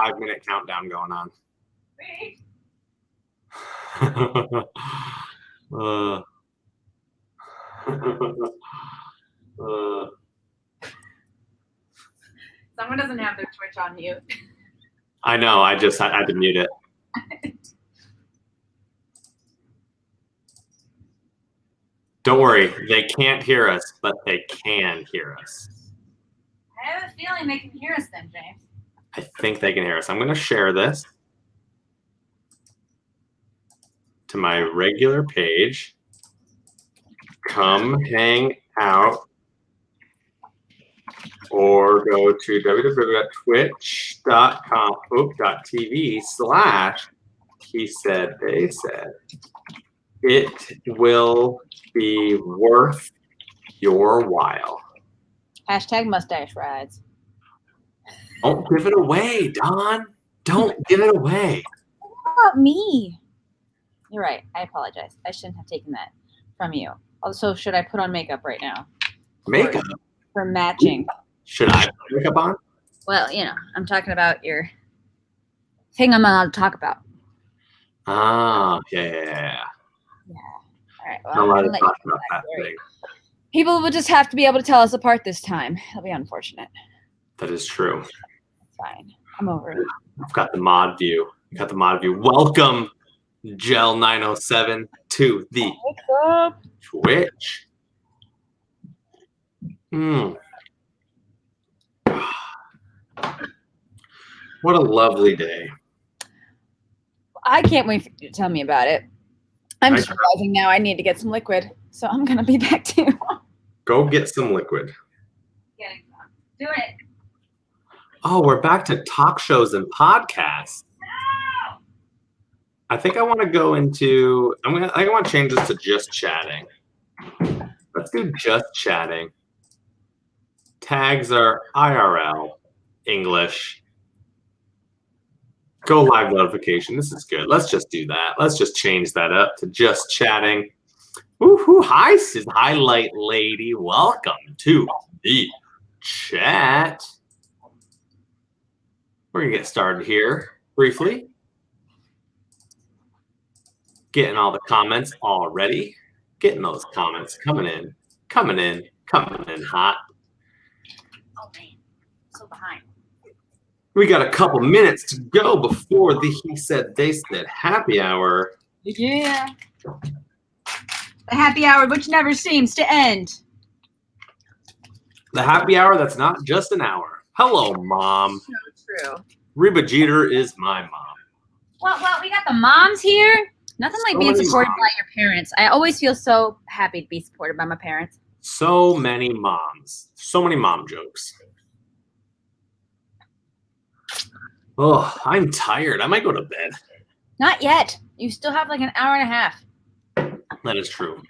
5-minute countdown going on. Someone doesn't have their Twitch on mute. I know. I had to mute it. Don't worry. They can't hear us, but they can hear us. I have a feeling they can hear us then, James. I think they can hear us. I'm going to share this to my regular page. Come hang out, or go to www.twitch.tv/he said they said. It will be worth your while. Hashtag mustache rides. Don't give it away, Don. Don't give it away. What about me? You're right. I apologize. I shouldn't have taken that from you. Also, should I put on makeup right now? Makeup? For matching. Should I put makeup on? Well, I'm talking about your thing I'm not allowed to talk about. Ah, yeah. All right. Well, I'm allowed to talk about that thing. People will just have to be able to tell us apart this time. It'll be unfortunate. That is true. It's fine. I'm over it. I've got the mod view. Welcome, Gel907, to the Twitch. What a lovely day. I can't wait for you to tell me about it. I'm just realizing now I need to get some liquid, so I'm going to be back too. Go get some liquid. Getting some. Do it. Oh, we're back to talk shows and podcasts. No! I think I want to go into, I want to change this to just chatting. Let's do just chatting. Tags are IRL, English. Go live notification. This is good. Let's just do that. Let's just change that up to just chatting. Woohoo! Hi, sis. Highlight lady. Welcome to the chat. We're gonna get started here briefly. Getting all the comments already. Getting those comments coming in hot. Oh man, so behind. We got a couple minutes to go before the he said they said happy hour. Yeah. The happy hour which never seems to end. The happy hour that's not just an hour. Hello, Mom. So true. Reba Jeter is my mom. Well, we got the moms here. Nothing like being supported by your parents. I always feel so happy to be supported by my parents. So many moms. So many mom jokes. Oh, I'm tired. I might go to bed. Not yet. You still have like an hour and a half. That is true.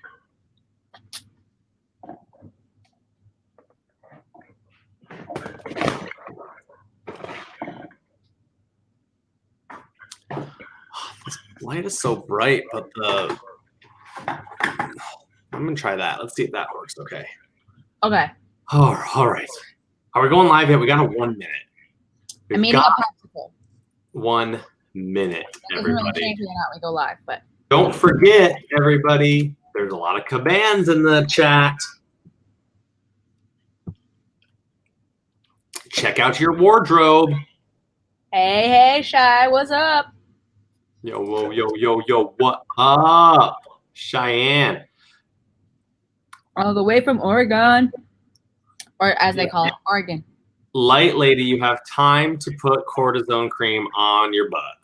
This light is so bright, but I'm going to try that. Let's see if that works. Okay. Okay. All right. Are we going live yet? We got a 1 minute. I'm eating a popsicle. 1 minute, everybody. Really change whether or not we go live, but don't forget, everybody, there's a lot of Cabans in the chat. Check out your wardrobe. Hey, Shy, what's up? Yo, what up? Cheyenne. All the way from Oregon. Or as they call it, Oregon. Light lady, you have time to put cortisone cream on your butt.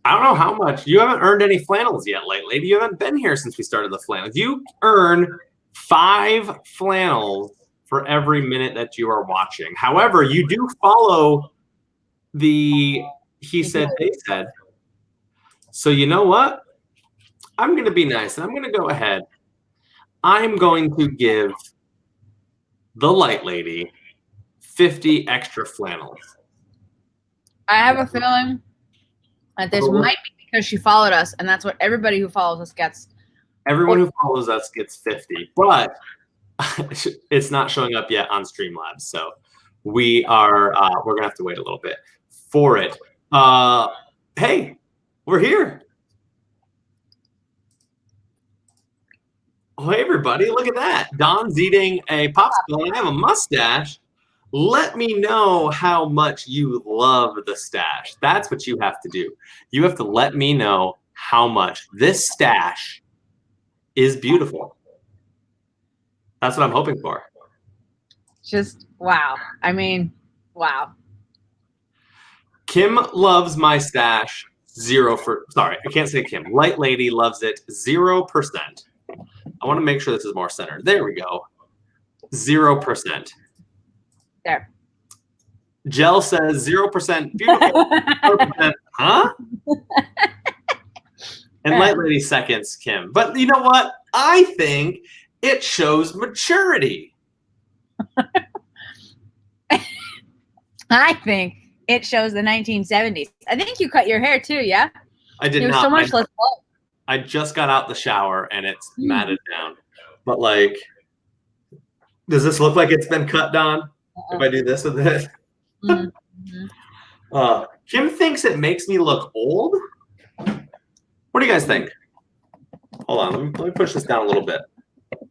I don't know how much. You haven't earned any flannels yet, light lady. You haven't been here since we started the flannels. You earn 5 flannels for every minute that you are watching. However, you do follow the he said, they said. So you know what? I'm going to be nice, and I'm going to go ahead. I'm going to give the light lady 50 extra flannels. I have a feeling that this might be because she followed us, and that's what everybody who follows us gets. Everyone who follows us gets 50, but it's not showing up yet on Streamlabs. So we're gonna have to wait a little bit for it. Hey, we're here. Oh, hey everybody, look at that. Don's eating a popsicle and I have a mustache. Let me know how much you love the stash. That's what you have to do. You have to let me know how much this stash is beautiful. That's what I'm hoping for. Just wow. I mean, wow. Kim loves my stash. Sorry, I can't say Kim. Light Lady loves it 0%. I want to make sure this is more centered. There we go. 0%. There. Gel says 0% beautiful. 0%, huh? And Light Lady seconds Kim. But you know what? I think it shows maturity. I think it shows the 1970s. I think you cut your hair too, yeah? I did There's not. so much less bulk. I just got out the shower and it's matted down. But like, does this look like it's been cut, Don? If I do this with it? Kim thinks it makes me look old. What do you guys think? Hold on, let me push this down a little bit.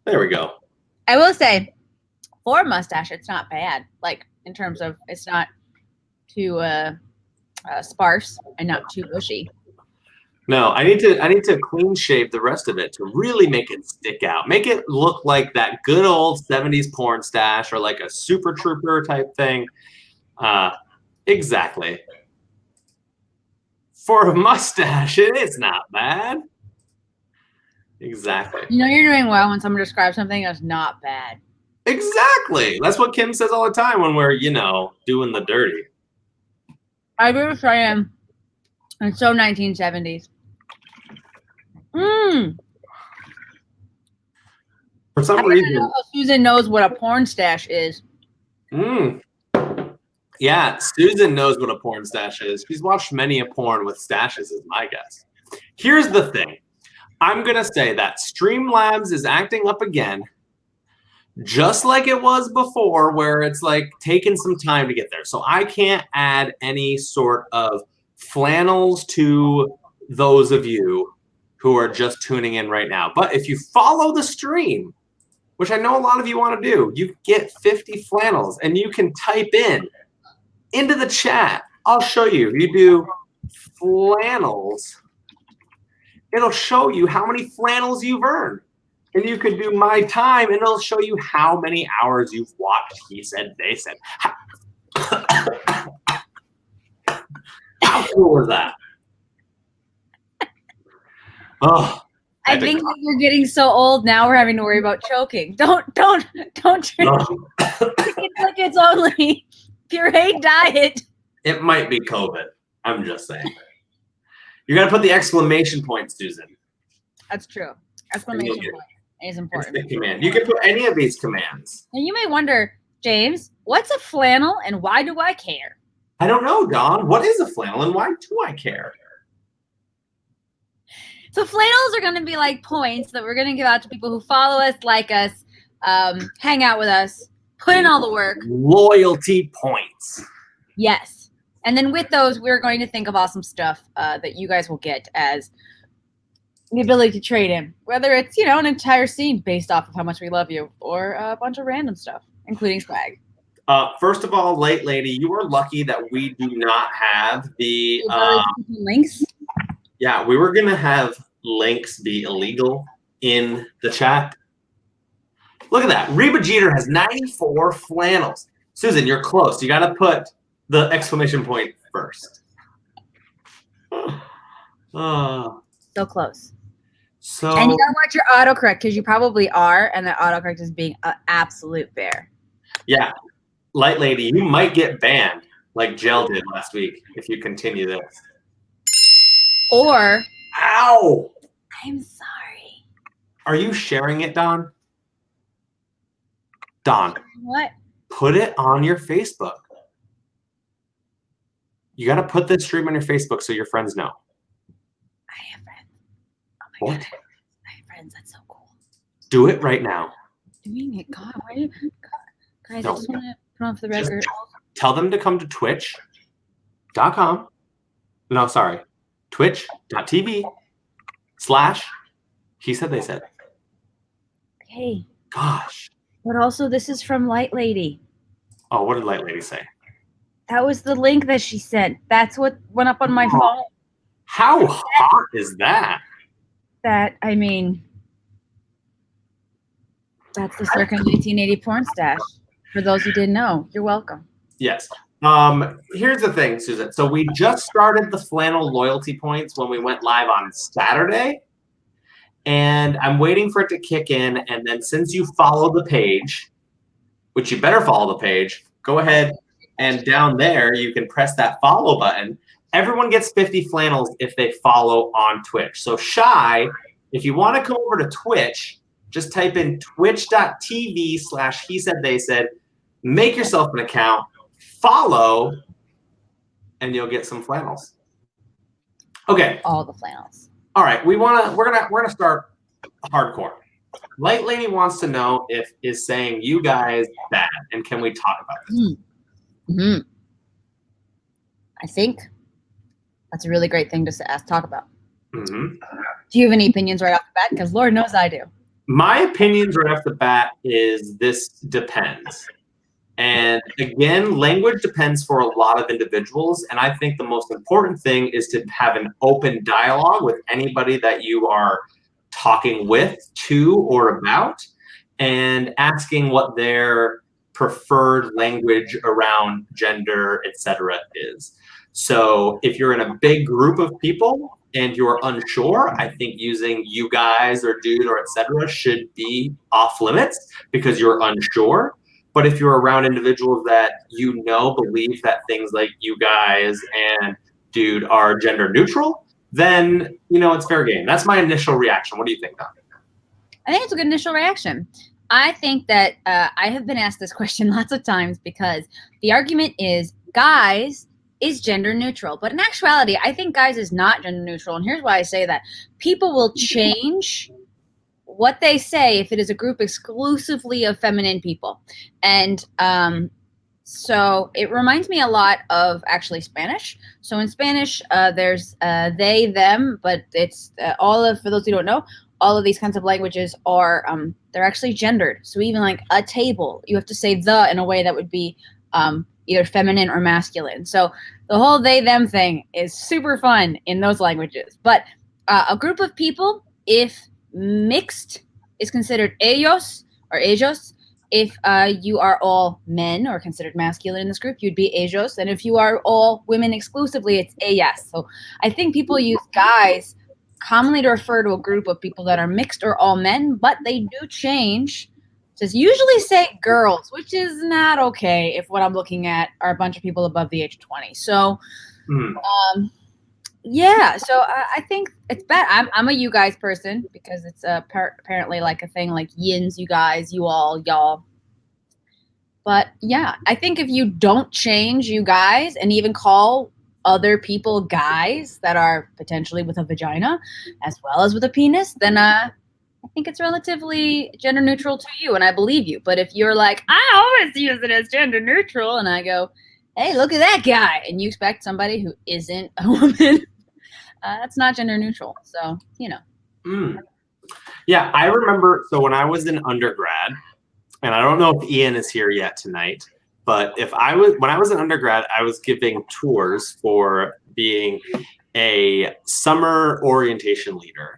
There we go. I will say, for a mustache, it's not bad. Like in terms of, it's not too sparse and not too bushy. No, I need to clean shave the rest of it to really make it stick out. Make it look like that good old 70s porn stash or like a Super Trooper type thing. Exactly. For a mustache, it is not bad. Exactly. You know you're doing well when someone describes something that's not bad. Exactly. That's what Kim says all the time when we're, doing the dirty. I agree with Cheyenne. It's so 1970s. For some reason, Susan knows what a porn stash is. Yeah, Susan knows what a porn stash is. She's watched many a porn with stashes, is my guess. Here's the thing. I'm going to say that Streamlabs is acting up again, just like it was before, where it's like taking some time to get there. So I can't add any sort of flannels to those of you who are just tuning in right now. But if you follow the stream, which I know a lot of you want to do, you get 50 flannels and you can type into the chat. I'll show you. If you do flannels, it'll show you how many flannels you've earned. And you could do my time and it'll show you how many hours you've watched He Said, They Said. How cool is that? Oh, I think that you're getting so old now we're having to worry about choking. Don't drink. It's like it's only pureed diet. It might be COVID. I'm just saying. You got to put the exclamation point, Susan. That's true. Exclamation point is important. It's the command. You can put any of these commands. And you may wonder, James, what's a flannel and why do I care? I don't know, Don. What is a flannel and why do I care? So flannels are going to be like points that we're going to give out to people who follow us, like us, hang out with us, put in all the work. Loyalty points. Yes. And then with those, we're going to think of awesome stuff that you guys will get as the ability to trade in, whether it's, an entire scene based off of how much we love you or a bunch of random stuff, including swag. First of all, Light Lady, you are lucky that we do not have the links. Yeah, we were going to have links be illegal in the chat. Look at that. Reba Jeter has 94 flannels. Susan, you're close. You got to put the exclamation point first. So close. So, and you got to watch your autocorrect because you probably are, and the autocorrect is being an absolute bear. Yeah. Light Lady, you might get banned like Gel did last week if you continue this. Or, ow! I'm sorry. Are you sharing it, Don? Don. What? Put it on your Facebook. You got to put this stream on your Facebook so your friends know. I have friends. Oh my What? God. I have friends. That's so cool. Do it right now. Doing it. God, why do you... Guys, No. I just want to Put on for the Just record. tell them to come to twitch.com. No, sorry. Twitch.tv/he said they said. Okay. Gosh. But also, this is from Light Lady. Oh, what did Light Lady say? That was the link that she sent. That's what went up on my phone. How hot is that? That, I mean, that's the circa 1980 porn stash. For those who didn't know, you're welcome. Yes. Here's the thing, Susan. So we just started the flannel loyalty points when we went live on Saturday. And I'm waiting for it to kick in. And then since you follow the page, which you better follow the page, go ahead and down there you can press that follow button. Everyone gets 50 flannels if they follow on Twitch. So Shy, if you want to come over to Twitch, just type in twitch.tv/he said they said, make yourself an account, follow, and you'll get some flannels. Okay. All the flannels. All right, we're gonna start hardcore. Light Lady wants to know if is saying you guys bad, and can we talk about this? Mm-hmm. I think that's a really great thing to talk about. Mm-hmm. Do you have any opinions right off the bat? Because Lord knows I do. My opinions right off the bat is this depends. And again, language depends for a lot of individuals. And I think the most important thing is to have an open dialogue with anybody that you are talking with, to, or about, and asking what their preferred language around gender, etc. is. So if you're in a big group of people and you're unsure, I think using you guys or dude or etc. should be off limits because you're unsure. But if you're around individuals that you know believe that things like you guys and dude are gender neutral, then it's fair game. That's my initial reaction. What do you think, Don? I think it's a good initial reaction. I think that I have been asked this question lots of times because the argument is guys is gender neutral. But in actuality, I think guys is not gender neutral. And here's why I say that. People will change what they say if it is a group exclusively of feminine people. And so it reminds me a lot of actually Spanish. So in Spanish, there's they, them, but it's for those who don't know, all of these kinds of languages are, they're actually gendered. So even like a table, you have to say the in a way that would be either feminine or masculine. So the whole they, them thing is super fun in those languages. But a group of people, if mixed, is considered ellos or ellos. If you are all men or considered masculine in this group, you'd be ellos. And if you are all women exclusively, it's ellas. So I think people use guys commonly to refer to a group of people that are mixed or all men, but they do change. Just usually say girls, which is not okay if what I'm looking at are a bunch of people above the age of 20. So, yeah, so I think it's bad. I'm a you guys person because it's apparently like a thing like yins, you guys, you all, y'all. But yeah, I think if you don't change you guys and even call other people guys that are potentially with a vagina as well as with a penis, then I think it's relatively gender neutral to you, and I believe you. But if you're like, I always use it as gender neutral, and I go, hey, look at that guy, and you expect somebody who isn't a woman, that's not gender neutral. So, Yeah, I remember, so when I was in undergrad, and I don't know if Ian is here yet tonight, but when I was in undergrad, I was giving tours for being a summer orientation leader.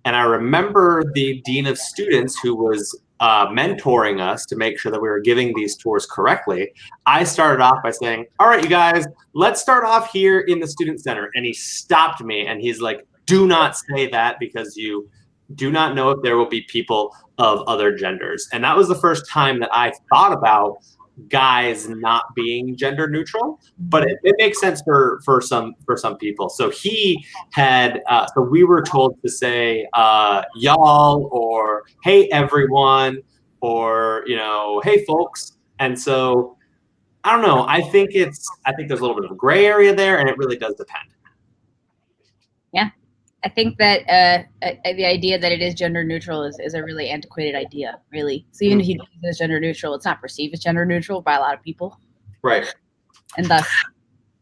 And I remember the dean of students who was mentoring us to make sure that we were giving these tours correctly. I started off by saying, all right, you guys, let's start off here in the student center. And he stopped me and he's like, do not say that because you do not know if there will be people of other genders. And that was the first time that I thought about guys not being gender neutral, but it makes sense for some people. So he had so we were told to say y'all or hey everyone or hey folks. And so I don't know, I think there's a little bit of a gray area there, and it really does depend. Yeah, I think that the idea that it is gender neutral is a really antiquated idea, really. So even if you use it as gender neutral, it's not perceived as gender neutral by a lot of people. Right. And thus,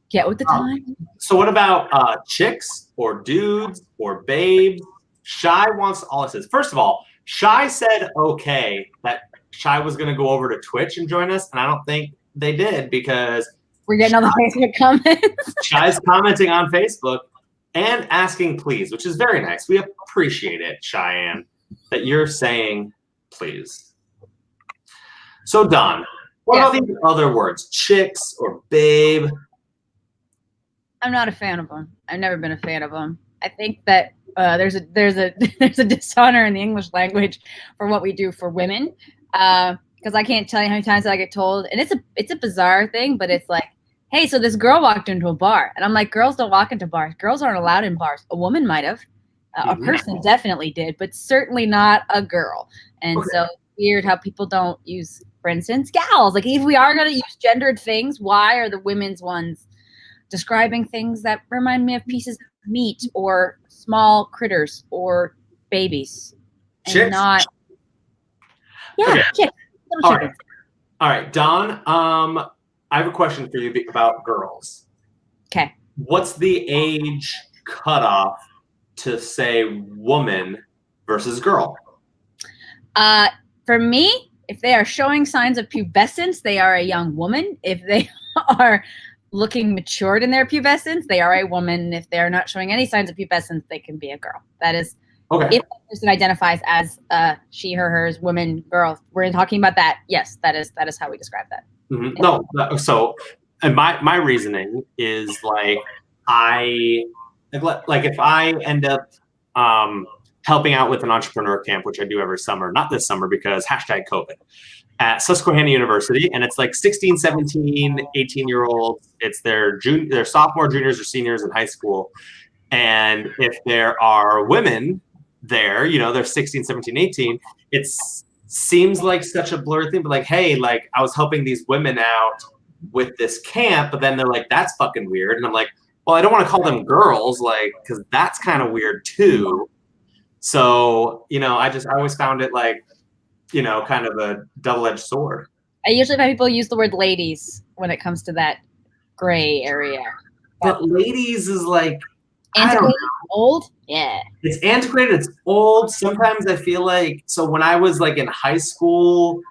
get with the time. So what about chicks or dudes or babes? Shy wants all it says. First of all, Shy said okay that Shy was going to go over to Twitch and join us, and I don't think they did because we're getting all the Facebook comments. Shy's commenting on Facebook and asking please, which is very nice. We appreciate it, Cheyenne, that you're saying please. So Don, what about these other words? Chicks or babe? I'm not a fan of them. I've never been a fan of them. I think that there's a dishonor in the English language for what we do for women. Because I can't tell you how many times I get told, and it's a bizarre thing, but it's like, hey, so this girl walked into a bar, and I'm like, girls don't walk into bars. Girls aren't allowed in bars. A woman might have, a person definitely did, but certainly not a girl. And so it's weird how people don't use, for instance, gals. Like if we are going to use gendered things, why are the women's ones describing things that remind me of pieces of meat or small critters or babies? And chicks? Not. Yeah, okay. Chicks. All right, Don. I have a question for you about girls. Okay. What's the age cutoff to say woman versus girl? For me, if they are showing signs of pubescence, they are a young woman. If they are looking matured in their pubescence, they are a woman. If they are not showing any signs of pubescence, they can be a girl. That is, if the person identifies as she, her, hers, woman, girl. We're talking about that. Yes, that is how we describe that. Mm-hmm. No, so and my reasoning is like if I end up helping out with an entrepreneur camp, which I do every summer, not this summer because #COVID, at Susquehanna University, and it's like 16, 17, 18-year-olds. It's their sophomore, juniors, or seniors in high school. And if there are women there, they're 16, 17, 18, it seems like such a blurred thing, but like, hey, like I was helping these women out with this camp, but then they're like, that's fucking weird. And I'm like, well, I don't want to call them girls, like, because that's kind of weird too. So, I always found it like, kind of a double-edged sword. I usually find people use the word ladies when it comes to that gray area. But ladies is like, antiquated, old? Yeah. It's antiquated, it's old. Sometimes I feel like, so when I was like in high school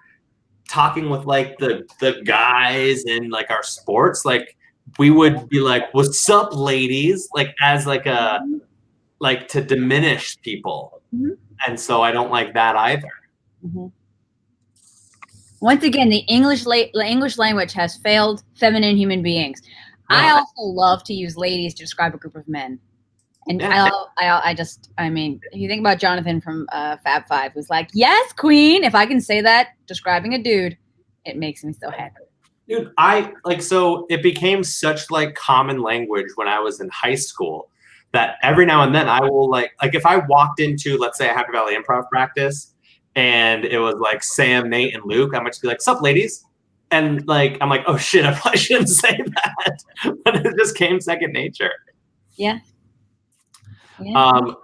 talking with like the guys in like our sports, like we would be like, what's up, ladies? Like as like a, like to diminish people. And so I don't like that either. Once again, the English language has failed feminine human beings. I also love to use ladies to describe a group of men. And I mean, if you think about Jonathan from Fab Five, who's like, yes, queen. If I can say that describing a dude, it makes me so happy. Dude, so it became such like common language when I was in high school that every now and then I will like if I walked into, let's say, a Happy Valley Improv practice and it was like Sam, Nate, and Luke, I might just be like, sup, ladies? And like, I'm like, oh shit, I probably shouldn't say that. But it just came second nature. Yeah. Light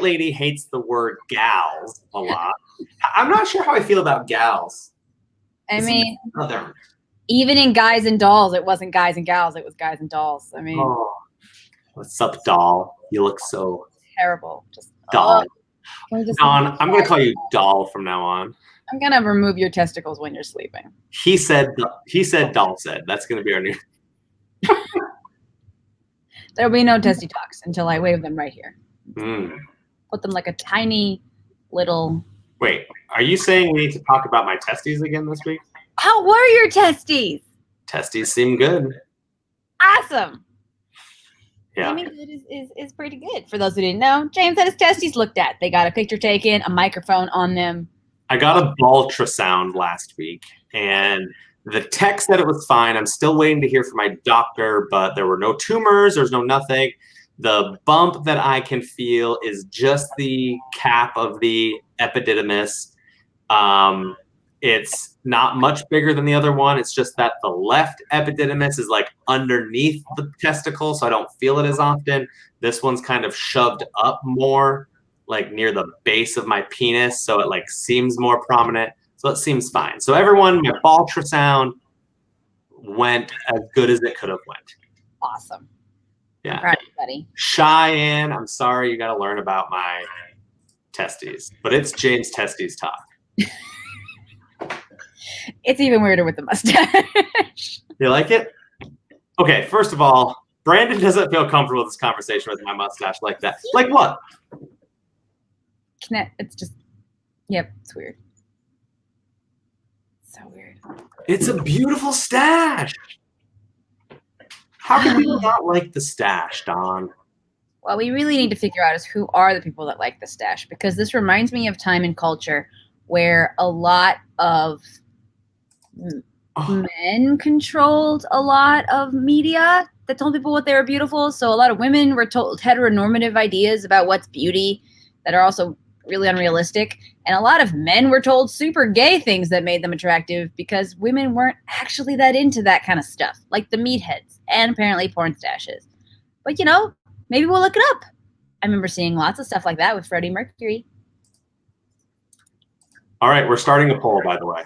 Lady hates the word gals a lot. I'm not sure how I feel about gals. I mean, even in Guys and Dolls, it wasn't guys and gals, it was guys and dolls. I mean, what's up, doll? You look so terrible. Just doll. Dawn, I'm gonna call you doll from now on. I'm gonna remove your testicles when you're sleeping. He said doll said. That's gonna be our new. There'll be no testy talks until I wave them right here. Put them like a tiny little. Wait, are you saying we need to talk about my testes again this week? How were your testes? Testes seem good. Awesome. Yeah. Seeming good is pretty good. For those who didn't know, James had his testes looked at. They got a picture taken, a microphone on them. I got a ultrasound last week, and the tech said it was fine. I'm still waiting to hear from my doctor, but there were no tumors. There's no nothing. The bump that I can feel is just the cap of the epididymis. It's not much bigger than the other one. It's just that the left epididymis is like underneath the testicle, so I don't feel it as often. This one's kind of shoved up more, like near the base of my penis, so it like seems more prominent. So it seems fine. So everyone, my ultrasound went as good as it could have went. Awesome. Yeah. I'm proud of you, buddy. Cheyenne, I'm sorry you got to learn about my testes, but it's James Testes talk. It's even weirder with the mustache. You like it? Okay, first of all, Brandon doesn't feel comfortable with this conversation with my mustache like that. Like what? It's just, yep, it's weird. So weird. It's a beautiful stash. How can people not like the stash, Don? What we really need to figure out is who are the people that like the stash, because this reminds me of time and culture where a lot of men controlled a lot of media that told people what they were beautiful. So a lot of women were told heteronormative ideas about what's beauty that are also really unrealistic. And a lot of men were told super gay things that made them attractive because women weren't actually that into that kind of stuff, like the meatheads and apparently porn stashes. But, you know, maybe we'll look it up. I remember seeing lots of stuff like that with Freddie Mercury. All right, we're starting a poll, by the way.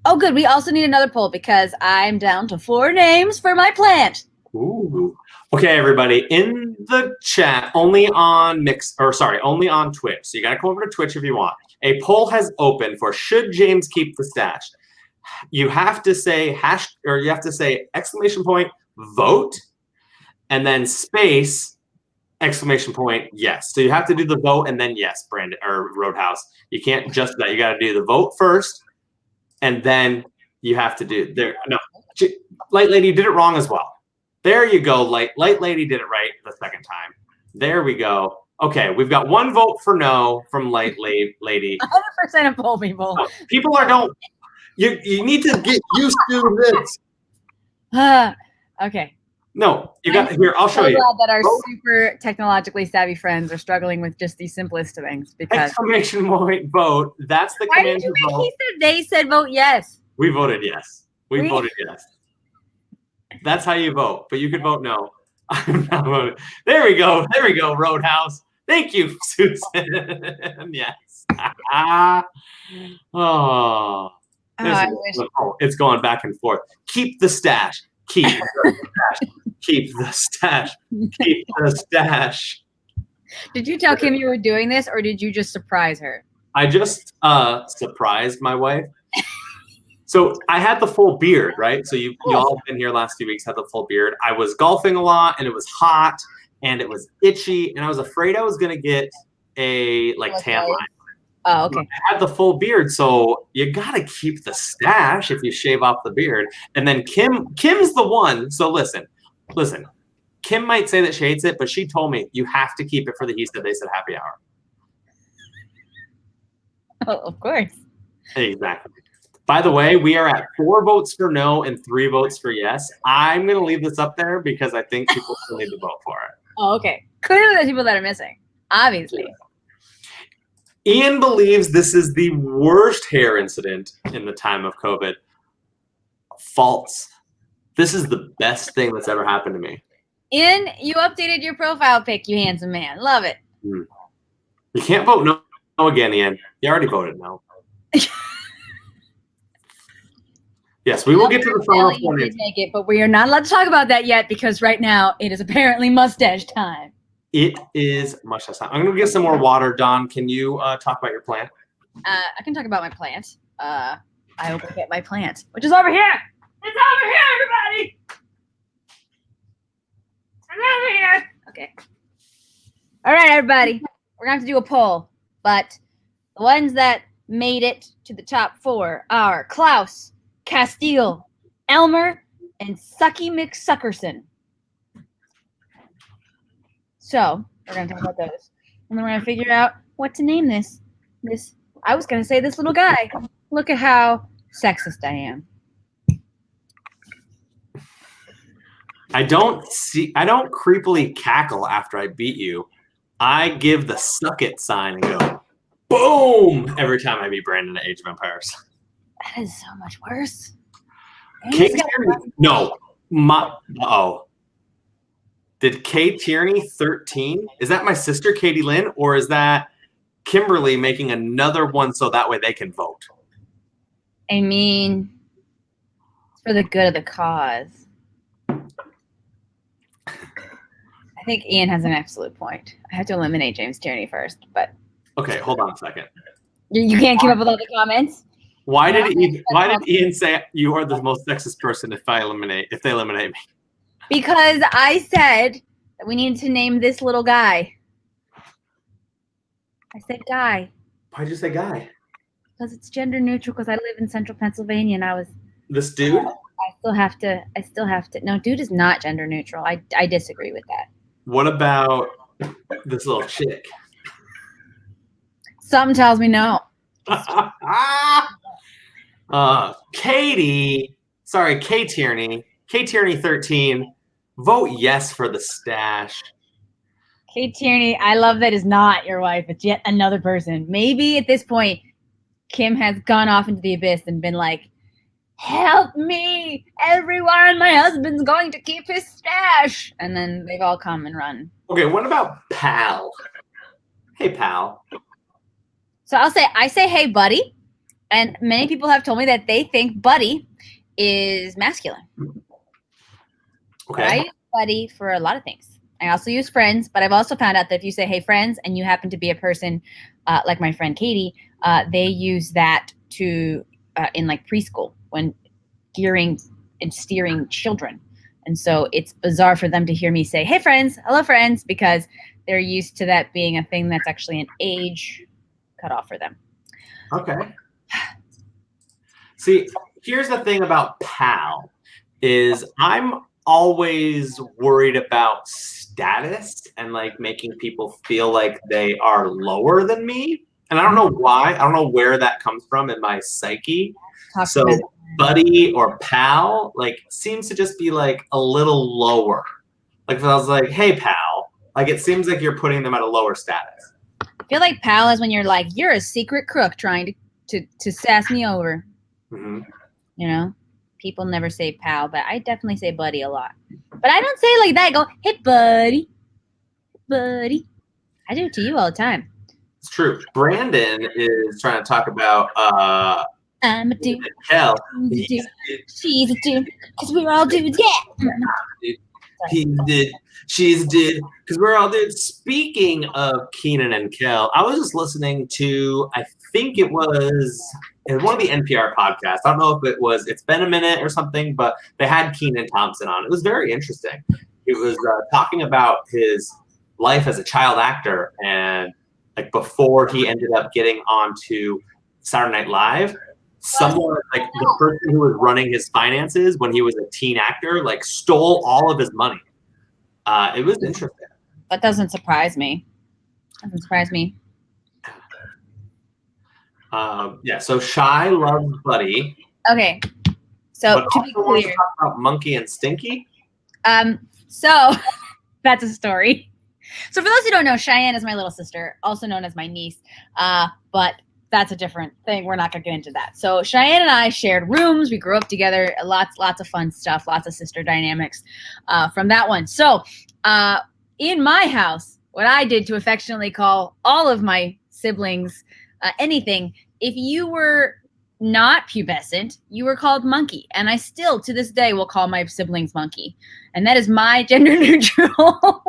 Oh, good. We also need another poll because I'm down to 4 names for my plant. Ooh. Okay, everybody, in the chat, only on Twitch. So you got to come over to Twitch if you want. A poll has opened for should James keep the stash. You have to say exclamation point vote and then space exclamation point yes. So you have to do the vote and then yes, Brandon or Roadhouse. You can't just that. You got to do the vote first. And then you have to do there. No, Light Lady did it wrong as well. There you go. Light Lady did it right the second time. There we go. Okay, we've got 1 vote for no from Light Lady. 100% of poll people. No, people don't. You need to get used to this. Okay. No, you got here. I'll show so you. Glad that our super technologically savvy friends are struggling with just the simplest of things. Because exclamation point vote. That's the why command did you to make? vote. They said vote yes. We voted yes. We voted yes. That's how you vote, but you could vote no. I'm not voting. There we go. There we go, Roadhouse. Thank you, Susan. Yes. It's going back and forth. Keep the stash. Keep the stash. Keep the stash. Keep the stash. Did you tell Kim you were doing this, or did you just surprise her? I just surprised my wife. So I had the full beard, right? So you all have been here last 2 weeks, had the full beard. I was golfing a lot, and it was hot, and it was itchy, and I was afraid I was going to get a tan line. Oh, okay. I had the full beard, so you got to keep the stash if you shave off the beard. And then Kim's the one. So listen. Kim might say that she hates it, but she told me you have to keep it for the he said, they said happy hour. Oh, of course. Exactly. By the way, we are at 4 votes for no and 3 votes for yes. I'm going to leave this up there because I think people still need to vote for it. Oh, okay. Clearly there's people that are missing, obviously. Ian believes this is the worst hair incident in the time of COVID. False. This is the best thing that's ever happened to me. Ian, you updated your profile pic, you handsome man. Love it. You can't vote no again, Ian. You already voted no. Yes, we will get to the final point. Did make it, but we are not allowed to talk about that yet because right now it is apparently mustache time. It is mustache time. I'm going to get some more water. Don, can you talk about your plant? I can talk about my plant. I hope I get my plant, which is over here. It's over here, everybody. It's over here. Okay. All right, everybody. We're going to have to do a poll, but the ones that made it to the top 4 are Klaus, Castile, Elmer, and Sucky McSuckerson. So we're gonna talk about those, and then we're gonna figure out what to name this. I was gonna say this little guy. Look at how sexist I am. I don't creepily cackle after I beat you. I give the suck it sign and go boom every time I beat Brandon at Age of Empires. That is so much worse. Kate Tierney. No. Did Kate Tierney 13? Is that my sister Katie Lynn, or is that Kimberly making another one so that way they can vote? I mean, it's for the good of the cause. I think Ian has an absolute point. I have to eliminate James Tierney first, but okay, hold on a second. You can't keep up with all the comments. Why did Ian say you are the most sexist person if they eliminate me? Because I said that we needed to name this little guy. I said guy. Why'd you say guy? Because it's gender neutral. Because I live in Central Pennsylvania, and I was. This dude. I still have to. No, dude is not gender neutral. I disagree with that. What about this little chick? Something tells me no. Kate Tierney. Kate Tierney 13. Vote yes for the stash. Kate Tierney, I love that is not your wife. It's yet another person. Maybe at this point, Kim has gone off into the abyss and been like, help me, everyone, my husband's going to keep his stash. And then they've all come and run. Okay, what about pal? Hey, pal. So I say, hey, buddy. And many people have told me that they think buddy is masculine. Okay. I use buddy for a lot of things. I also use friends, but I've also found out that if you say, hey, friends, and you happen to be a person like my friend Katie, they use that to in like preschool when gearing and steering children. And so it's bizarre for them to hear me say, hey, friends, hello, friends, because they're used to that being a thing that's actually an age cutoff for them. Okay. See, here's the thing about pal is I'm always worried about status and like making people feel like they are lower than me. And I don't know why. I don't know where that comes from in my psyche. So buddy or pal like seems to just be like a little lower. Like if I was like, hey pal, like it seems like you're putting them at a lower status. I feel like pal is when you're like, you're a secret crook trying to sass me over. Mm-hmm. You know? People never say pal, but I definitely say buddy a lot. But I don't say it like that. I go, hey, buddy. Buddy. I do it to you all the time. It's true. Brandon is trying to talk about I'm a dude. Hell. She's a dude. Because we're all dudes. Yeah. He did. She's did. Because we're all dudes. Speaking of Keenan and Kel, I was just listening to, I think it was in one of the NPR podcasts. I don't know if it's been a minute or something, but they had Kenan Thompson on. It was very interesting. He was talking about his life as a child actor and like before he ended up getting onto Saturday Night Live, someone like the person who was running his finances when he was a teen actor, like stole all of his money. It was interesting. That doesn't surprise me. Yeah, so Shy loves Buddy. Okay. So but to be clear, talk about Monkey and Stinky. So that's a story. So for those who don't know, Cheyenne is my little sister, also known as my niece. But that's a different thing. We're not gonna get into that. So Cheyenne and I shared rooms. We grew up together. Lots of fun stuff. Lots of sister dynamics from that one. So in my house, what I did to affectionately call all of my siblings anything, if you were not pubescent, you were called Monkey. And I still, to this day, will call my siblings Monkey. And that is my gender neutral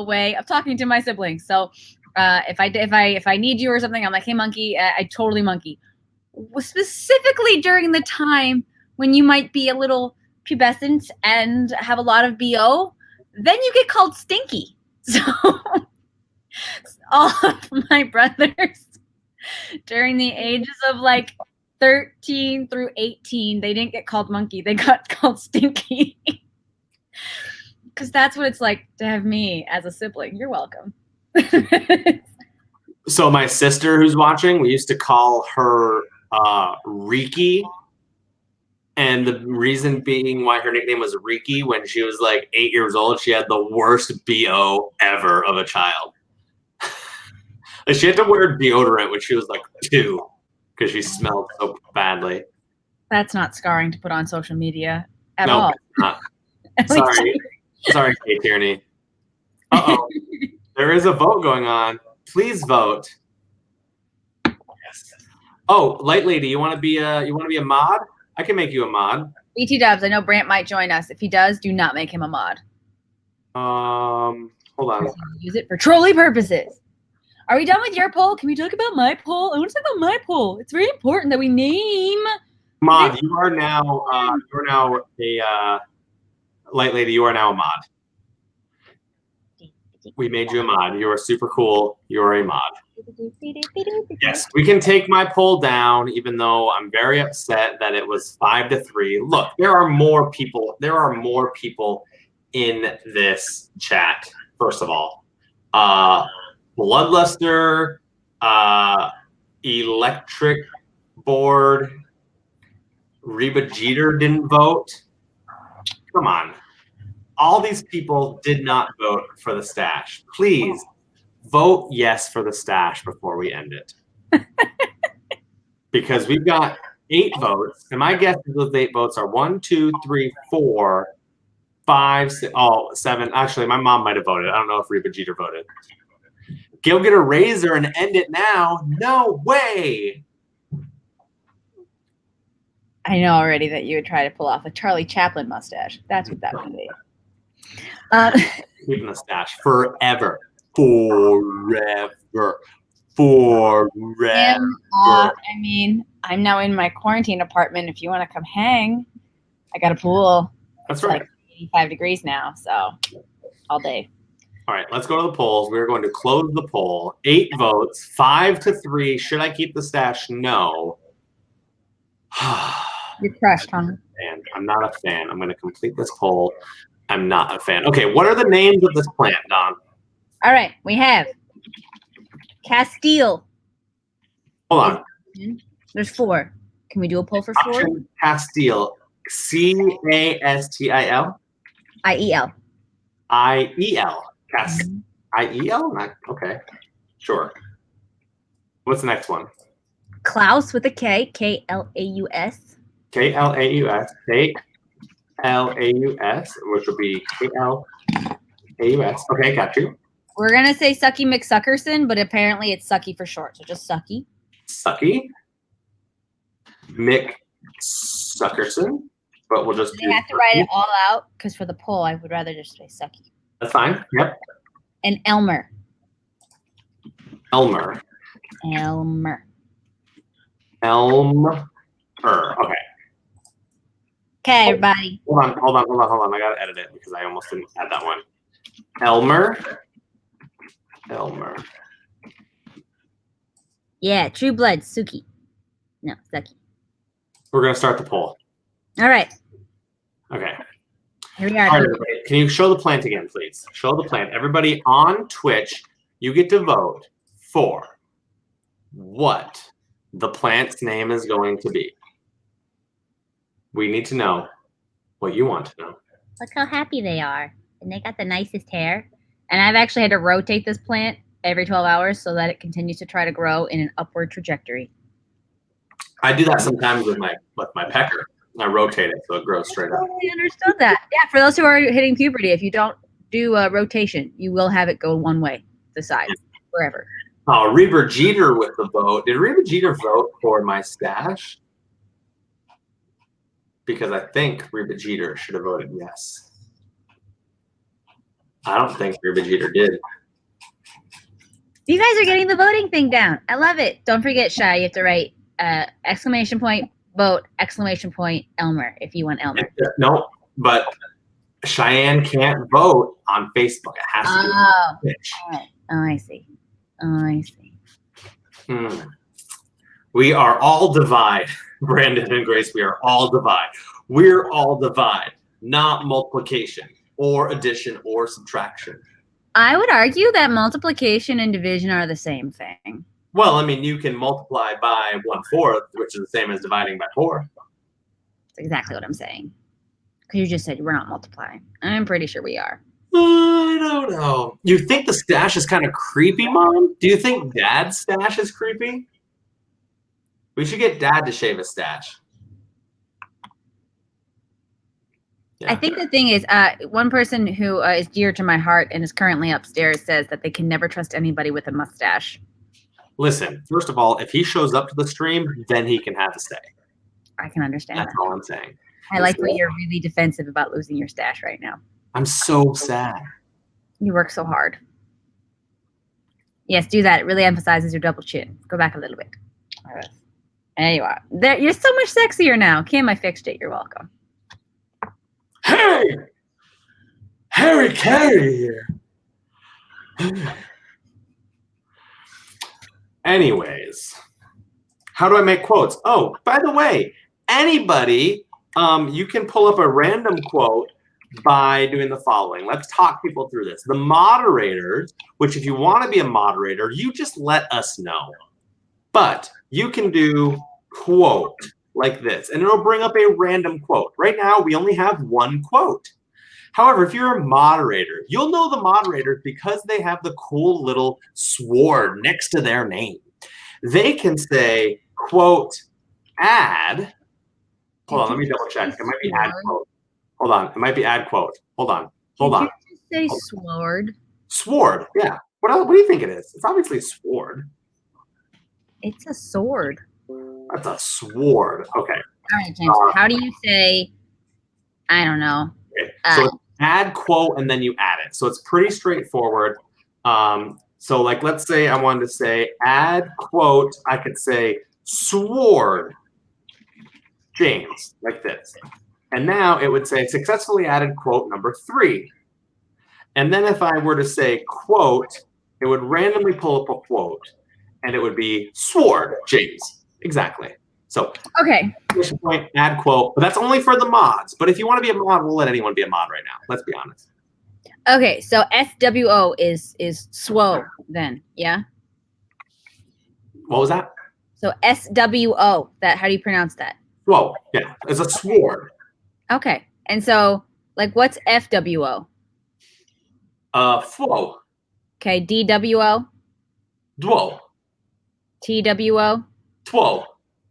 way of talking to my siblings. So if I need you or something, I'm like, hey, Monkey, I totally Monkey. Specifically during the time when you might be a little pubescent and have a lot of BO, then you get called Stinky. So all of my brothers during the ages of like 13 through 18, they didn't get called Monkey. They got called Stinky. Because that's what it's like to have me as a sibling. You're welcome. So my sister who's watching, we used to call her Riki. And the reason being why her nickname was Riki, when she was like 8 years old, she had the worst BO ever of a child. She had to wear deodorant when she was like 2. because she smelled so badly. That's not scarring to put on social media at No, all. it's not. At least- Sorry, Kate Tierney. Uh-oh. There is a vote going on. Please vote. Yes. Oh, Light Lady, you want to be a mod? I can make you a mod. BT Dubs, I know Brant might join us. If he does, do not make him a mod. Hold on. Use it for trolley purposes. Are we done with your poll? Can we talk about my poll? I want to talk about my poll. It's very important that we name. Mod, you are now a Light Lady. You are now a mod. We made you a mod. You are super cool. You are a mod. Yes, we can take my poll down, even though I'm very upset that it was 5-3. Look, there are more people. There are more people in this chat. First of all, Bloodluster, Electric Board, Reba Jeter didn't vote. Come on. All these people did not vote for the stash. Please vote yes for the stash before we end it. Because we've got 8 votes, and my guess is those 8 votes are 1, 2, 3, 4, 5, 6, 7. Actually, my mom might have voted. I don't know if Reba Jeter voted. Go get a razor and end it now. No way. I know already that you would try to pull off a Charlie Chaplin mustache. That's what that would be. Keeping the stash forever. Forever. Forever. I mean, I'm now in my quarantine apartment. If you want to come hang, I got a pool. That's It's right. like 85 degrees now, so all day. All right, let's go to the polls. We're going to close the poll. 8 votes, 5-3. Should I keep the stash? No. You're crushed, huh? And I'm not a fan. I'm going to complete this poll. I'm not a fan. Okay, what are the names of this plant, Don? All right, we have Castile. Hold on. There's 4. Can we do a poll for 4? Option Castile. Castil. IEL. IEL. Cast. Mhm. IEL? Okay. Sure. What's the next one? Klaus with a K. Klaus. KLAUS. KLAUS, which would be KLAUS. Okay, got you. We're gonna say Sucky McSuckerson, but apparently it's Sucky for short, so just Sucky. Sucky. Mick Suckerson. But we'll just You have to write it all out because for the poll, I would rather just say Sucky. That's fine. Yep. And Elmer. Elmer. Elmer. Elmer. Okay. Okay, everybody. Hold on. I gotta edit it because I almost didn't add that one. Elmer. Yeah, True Blood, Suki. No, Sucky. We're gonna start the poll. All right, Okay. here we All right, are. everybody. Can you show the plant again, please? Show the plant. Everybody on Twitch, you get to vote for what the plant's name is going to be. We need to know what you want to know. Look how happy they are. And they got the nicest hair. And I've actually had to rotate this plant every 12 hours so that it continues to try to grow in an upward trajectory. I do that sometimes with my pecker. I rotate it so it grows straight up. I understood that. Yeah, for those who are hitting puberty, if you don't do a rotation, you will have it go one way, the side, forever. Oh, Reba Jeter with the vote. Did Reba Jeter vote for my stash? Because I think Reba Jeter should have voted yes. I don't think Reba Jeter did. You guys are getting the voting thing down. I love it. Don't forget, Shy, you have to write exclamation point, vote, exclamation point, Elmer, if you want Elmer. No, but Cheyenne can't vote on Facebook. It has to be on Twitch. Oh, I see. I see. We are all divide. Brandon and Grace, we are all divide. We're all divide, not multiplication or addition or subtraction. I would argue that multiplication and division are the same thing. Well, I mean, you can multiply by 1/4, which is the same as dividing by 4. That's exactly what I'm saying. Because you just said we're not multiplying. I'm pretty sure we are. I don't know. You think the stash is kind of creepy, Mom? Do you think Dad's stash is creepy? We should get Dad to shave his stash. Yeah. I think the thing is, one person who is dear to my heart and is currently upstairs says that they can never trust anybody with a mustache. Listen, first of all, if he shows up to the stream, then he can have a stay. I can understand That's that. all I'm saying. I like that you're really defensive about losing your stash right now. I'm so sad. You work so hard. Yes, do that. It really emphasizes your double chin. Go back a little bit. All right. There you are. There, you're so much sexier now. Kim, I fixed it. You're welcome. Hey! Harry Carey here. Anyways, how do I make quotes? Oh, by the way, anybody, you can pull up a random quote by doing the following. Let's talk people through this. The moderators, which if you want to be a moderator, you just let us know. But you can do quote like this, and it'll bring up a random quote. Right now, we only have one quote. However, if you're a moderator, you'll know the moderators because they have the cool little sword next to their name. They can say, quote, add. Hold on, let me double check. It might be add quote. Hold on, it might be add quote. Hold on. Did you just say sword? Sword, yeah. What do you think it is? It's obviously a sword. It's a sword. That's a sword. Okay. All right, James. How do you say, I don't know. Okay. So add quote and then you add it. So it's pretty straightforward. So like, let's say I wanted to say add quote. I could say sword James like this. And now it would say successfully added quote number 3. And then if I were to say quote, it would randomly pull up a quote and it would be sword James. Exactly. So okay. Point, add quote, but that's only for the mods. But if you want to be a mod, we'll let anyone be a mod right now. Let's be honest. Okay, so SWO is SWO then, yeah? What was that? So SWO, that, how do you pronounce that? Whoa, yeah, it's a sword. Okay, and so like what's FWO? Fwo. Okay, DWO? Dwo. TWO? Two.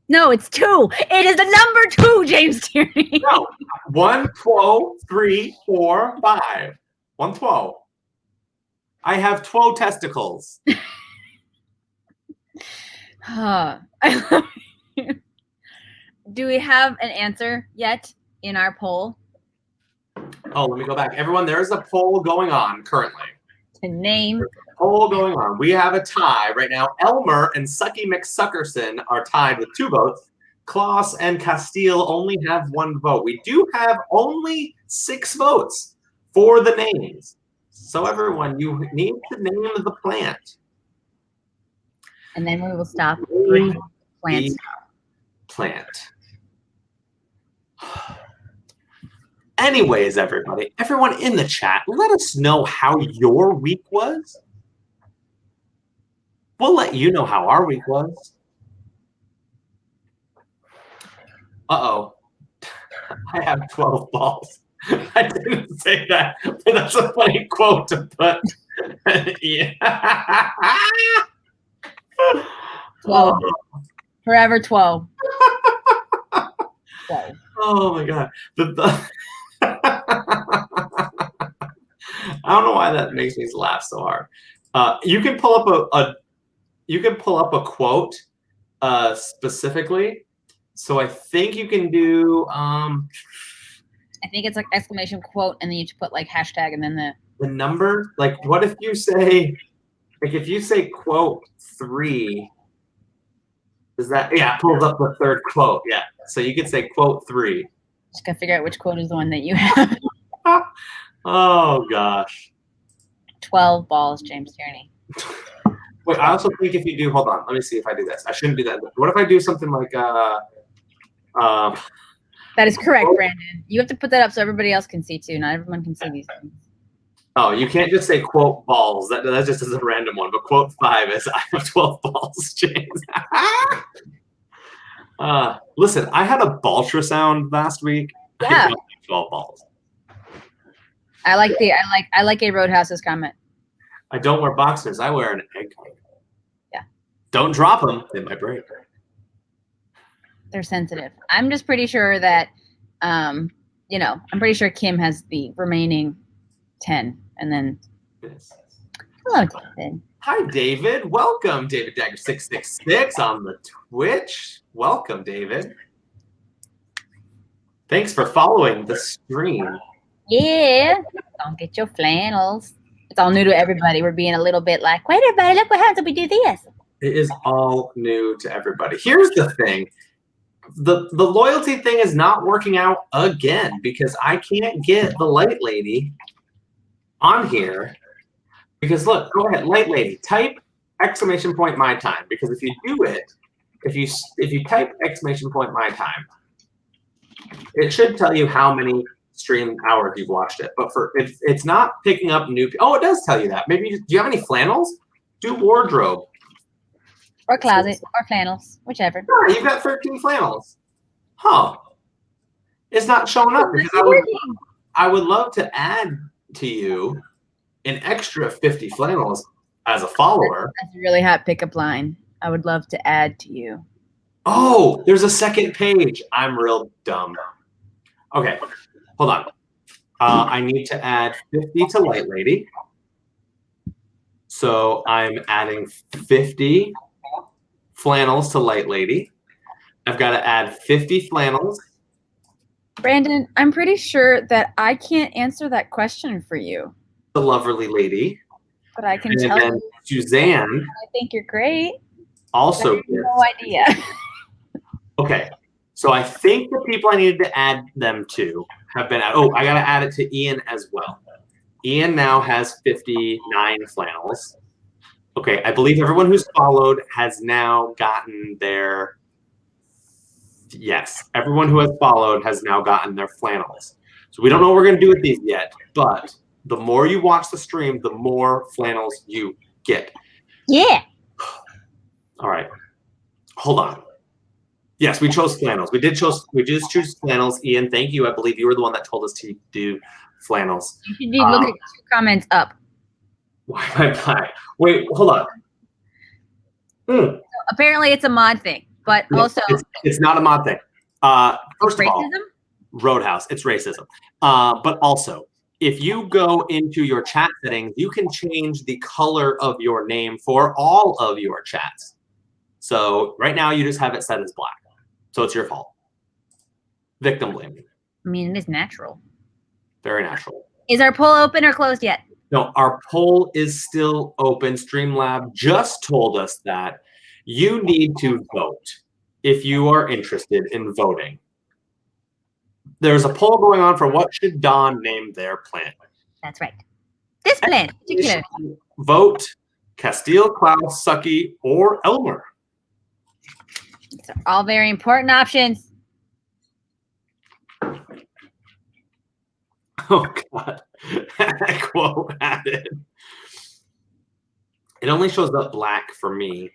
No, it's 2. It is the number 2, James Tierney. No. 1, 2, 3, 4, 5. 1, 2. I have 12 testicles. I love you. Do we have an answer yet in our poll? Oh, let me go back. Everyone, there is a poll going on currently. To name. Poll going on. We have a tie right now. Elmer and Sucky McSuckerson are tied with 2 votes. Klaus and Castile only have 1 vote. We do have only 6 votes for the names. So everyone, you need to name the plant. And then we will stop. Plant. Anyways, everyone in the chat, let us know how your week was. We'll let you know how our week was. Uh-oh. I have 12 balls. I didn't say that, but that's a funny quote to put. Yeah. 12. Forever 12. 12. Oh my God. I don't know why that makes me laugh so hard. You can pull up a quote specifically. So I think you can do I think it's like exclamation quote and then you put like hashtag and then the number. Like what if you say quote 3, does that, yeah, it pulls up the 3rd quote. Yeah. So you could say quote 3. Just gotta figure out which quote is the one that you have. Oh gosh. 12 balls, James Tierney. Wait, I also think if you do, hold on, let me see if I do this. I shouldn't do that. What if I do something like that is correct, Brandon. You have to put that up so everybody else can see too. Not everyone can see these things. Oh, you can't just say quote balls. That just is a random one. But quote 5 is I have 12 balls, James. Listen, I had a ultrasound last week. Yeah. I have 12 balls. I like a Roadhouse's comment. I don't wear boxers. I wear an egg. Yeah. Don't drop them. They might break. they're sensitive. I'm just pretty sure that, I'm pretty sure Kim has the remaining 10. And then, hello, David. Hi, David. Welcome, David Dagger 666 on the Twitch. Welcome, David. Thanks for following the stream. Yeah. Don't get your flannels. It's all new to everybody. We're being a little bit like, wait, everybody, look what happens if we do this. It is all new to everybody. Here's the thing. The loyalty thing is not working out again because I can't get the light lady on here. Because look, go ahead, light lady, type exclamation point my time. Because if you do it, if you type exclamation point my time, it should tell you how many stream hours you've watched it. But for it's not picking up new. Oh, it does tell you that. Maybe do you have any flannels? Do wardrobe. Or closet, or flannels, whichever. Sure, you've got 13 flannels. Huh. It's not showing up because I would love to add to you an extra 50 flannels as a follower. That's a really hot pickup line. I would love to add to you. Oh, there's a second page. I'm real dumb. Okay, hold on. I need to add 50 to Light Lady. So I'm adding 50 flannels to Light Lady. I've got to add 50 flannels. Brandon, I'm pretty sure that I can't answer that question for you. The Loverly Lady. But I can And tell then you. Suzanne. I think you're great. Also. I have no idea. Okay. So I think the people I needed to add them to have been oh, I got to add it to Ian as well. Ian now has 59 flannels. Okay, I believe everyone who's followed has now gotten their, yes, everyone who has followed has now gotten their flannels. So we don't know what we're going to do with these yet, but the more you watch the stream, the more flannels you get. Yeah. All right. Hold on. Yes, we chose flannels. We just choose flannels. Ian, thank you. I believe you were the one that told us to do flannels. You should be looking at 2 comments up. Why am I black? Wait, hold on. So apparently it's a mod thing, but No, also it's not a mod thing. First of all, racism? Roadhouse, it's racism. But also, if you go into your chat settings, you can change the color of your name for all of your chats. So right now you just have it set as black. So it's your fault. Victim blaming. I mean, it is natural. Very natural. Is our poll open or closed yet? No, our poll is still open. Streamlab just told us that you need to vote if you are interested in voting. There's a poll going on for what should Dawn name their plant. That's right. This plant, particular. Vote Castile, Klaus, Sucky, or Elmer. These are all very important options. Oh, God. That quote added. It only shows up black for me.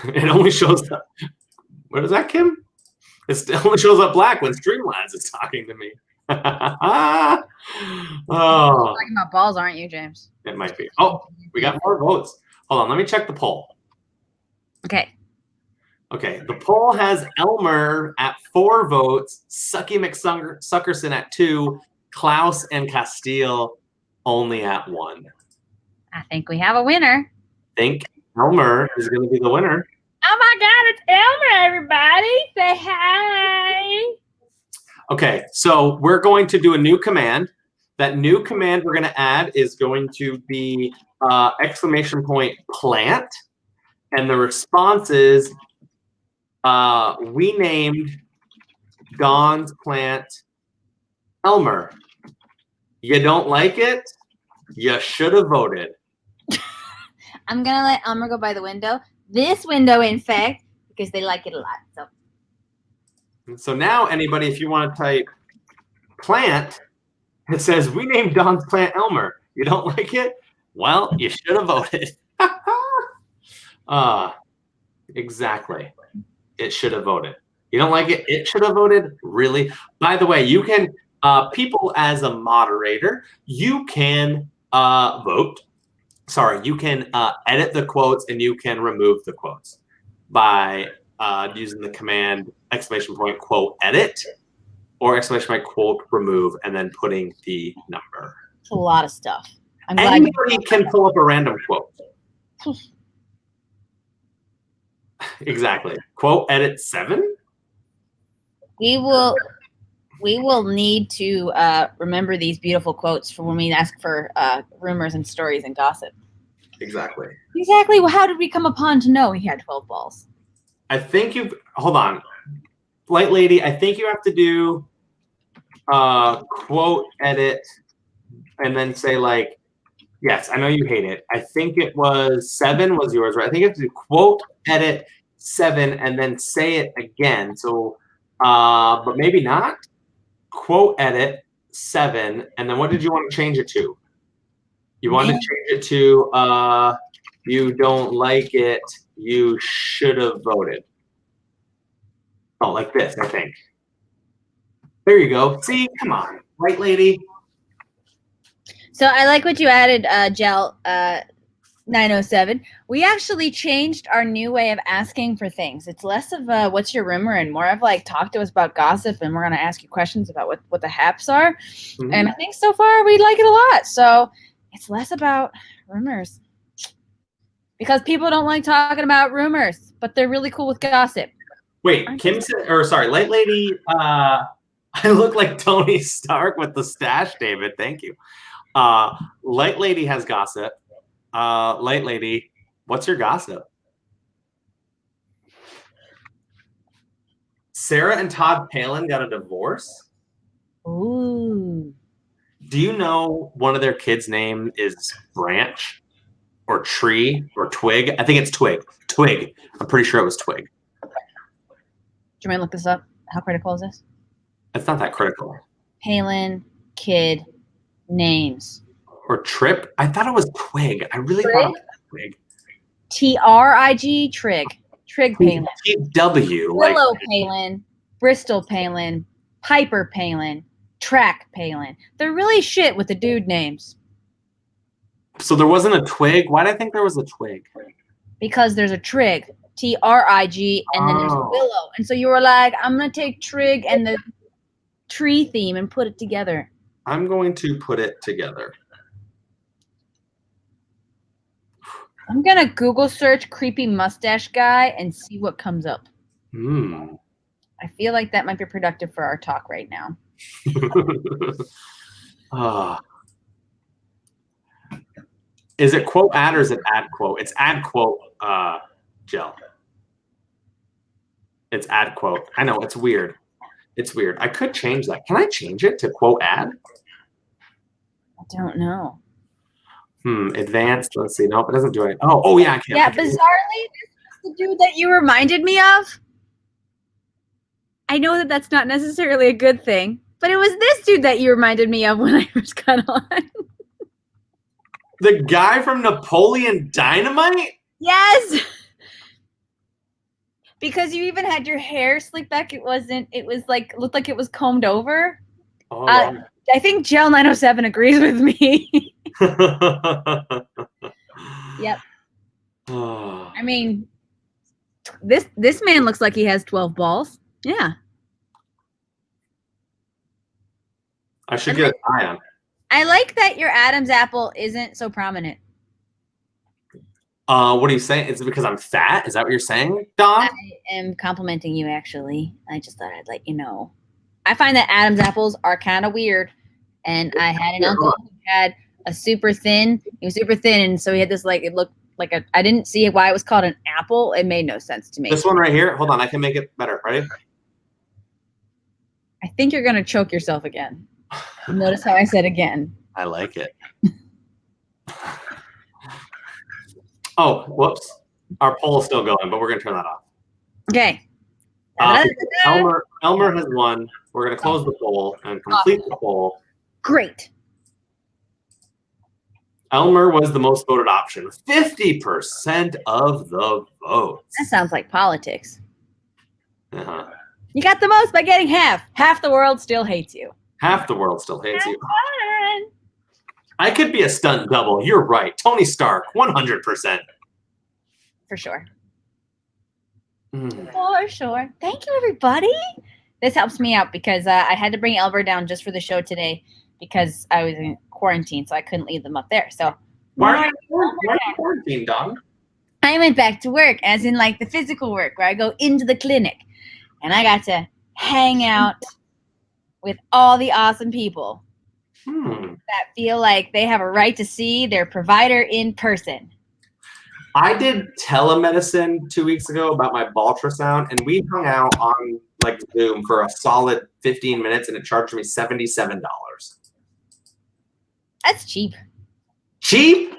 It only shows up. What is that, Kim? It only shows up black when Streamlabs is talking to me. Oh, Talking about balls, aren't you, James? it might be. Oh, we got more votes. Hold on, let me check the poll. Okay. Okay, the poll has Elmer at 4 votes, Sucky McSuckerson at 2, Klaus and Castile only at 1. I think we have a winner. I think Elmer is going to be the winner. Oh my God, it's Elmer, everybody. Say hi. Okay, so we're going to do a new command. That new command we're going to add is going to be exclamation point plant. And the response is, we named Dawn's plant Elmer. You don't like it? You should have voted. I'm going to let Elmer go by the window. This window, in fact, because they like it a lot. So now, anybody, if you want to type plant, it says, we named Dawn's plant Elmer. You don't like it? Well, you should have voted. Exactly. It should have voted. You don't like it? It should have voted? Really? By the way, you can, people as a moderator, you can vote. Sorry, you can edit the quotes and you can remove the quotes by using the command quote edit or quote remove and then putting the number. It's a lot of stuff. I'm glad Anybody can pull up a random quote. Exactly. Quote edit 7. we will need to remember these beautiful quotes for when we ask for rumors and stories and gossip. Exactly. Exactly. Well, how did we come upon to know he had 12 balls? I think hold on. Light Lady, I think you have to do quote edit and then say like, yes, I know you hate it. I think it was 7 was yours, right? I think you have to do quote edit 7 and then say it again. So, but maybe not. Quote edit 7, and then what did you want to change it to? You wanted to change it to you don't like it, you should have voted. Oh, like this, I think. There you go. See, come on, right, lady? So I like what you added, Gel 907. We actually changed our new way of asking for things. It's less of what's your rumor and more of like talk to us about gossip, and we're going to ask you questions about what the haps are. Mm-hmm. And I think so far we like it a lot. So it's less about rumors because people don't like talking about rumors, but they're really cool with gossip. Wait, Kim said, or sorry, Light Lady, I look like Tony Stark with the stash, David. Thank you. Light Lady has gossip. Light Lady, what's your gossip? Sarah and Todd Palin got a divorce. Ooh. Do you know one of their kids' name is Branch or Tree or Twig? I think it's Twig. Twig. I'm pretty sure it was Twig. Do you mind to look this up? How critical is this? It's not that critical. Palin, kid, names. Or Trip? I thought it was Twig. I really thought it was Twig. Trig, Trig. Trig Palin. TW. Willow Palin, Bristol Palin, Piper Palin, Track Palin. They're really shit with the dude names. So there wasn't a Twig? Why did I think there was a Twig? Because there's a Trig. Trig, and then there's Willow. And so you were like, I'm going to take Trig and the tree theme and put it together. I'm going to put it together. I'm going to Google search creepy mustache guy and see what comes up. I feel like that might be productive for our talk right now. Is it quote add or is it add quote? It's add quote, Gel. It's add quote. I know, it's weird. It's weird. I could change that. Can I change it to quote add? I don't know. Advanced. Let's see. Nope, it doesn't do it. Oh yeah, I can. Yeah, bizarrely, this is the dude that you reminded me of. I know that that's not necessarily a good thing, but it was this dude that you reminded me of when I first got on. The guy from Napoleon Dynamite? Yes. Because you even had your hair slicked back. It was like, looked like it was combed over. Oh, wow. I think Gel 907 agrees with me. Yep. I mean, this man looks like he has 12 balls. Yeah. I should get an eye on. I like that your Adam's apple isn't so prominent. What are you saying? Is it because I'm fat? Is that what you're saying, Dawn? I am complimenting you, actually. I just thought I'd let you know. I find that Adam's apples are kind of weird. And I had an uncle who had a super thin. He was super thin, and so he had this, like, it looked like a, I didn't see why it was called an apple. It made no sense to me. This one right here? Hold on, I can make it better. Ready? I think you're going to choke yourself again. Notice how I said again. I like it. Oh, whoops. Our poll is still going, but we're going to turn that off. Okay. Elmer has won. We're going to close the poll and complete the poll. Great. Elmer was the most voted option. 50% of the votes. That sounds like politics. Uh-huh. You got the most by getting half. Half the world still hates you. Half the world still hates you. I could be a stunt double. You're right. Tony Stark, 100%. For sure. Mm. For sure. Thank you, everybody. This helps me out because I had to bring Elber down just for the show today because I was in quarantine, so I couldn't leave them up there. So Why are you quarantined, Don? I went back to work, as in like the physical work, where I go into the clinic, and I got to hang out with all the awesome people that feel like they have a right to see their provider in person. I did telemedicine 2 weeks ago about my ultrasound, and we hung out on like Zoom for a solid 15 minutes, and it charged me $77. That's cheap. Cheap?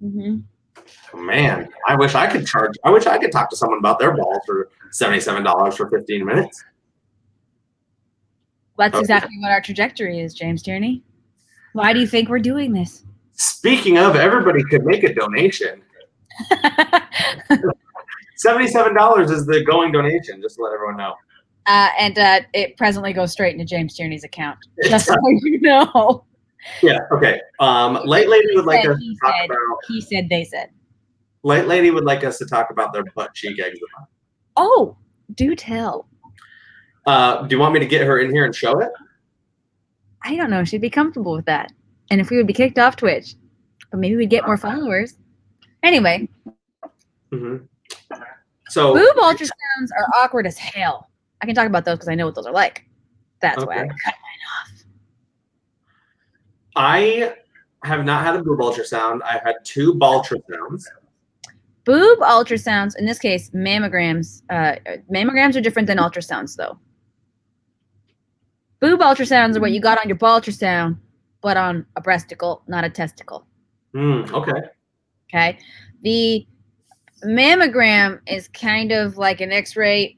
Mm-hmm. Man, I wish I could talk to someone about their balls for $77 for 15 minutes. That's exactly what our trajectory is, James Tierney. Why do you think we're doing this? Speaking of, everybody could make a donation. $77 is the going donation, just to let everyone know. And it presently goes straight into James Tierney's account, just so you know. Yeah, okay. Light Lady would like us to talk about... He said, they said. Light Lady would like us to talk about their butt cheek eczema. Oh, do tell. Do you want me to get her in here and show it? I don't know. She'd be comfortable with that. And if we would be kicked off Twitch, but maybe we'd get more followers. Anyway. Mm-hmm. So boob ultrasounds are awkward as hell. I can talk about those because I know what those are like. That's why I cut mine off. I have not had a boob ultrasound. I've had 2 ultrasounds. Boob ultrasounds, in this case, mammograms. Mammograms are different than ultrasounds, though. Boob ultrasounds are what you got on your ultrasound, but on a breasticle, not a testicle. Okay. Okay. The mammogram is kind of like an X-ray,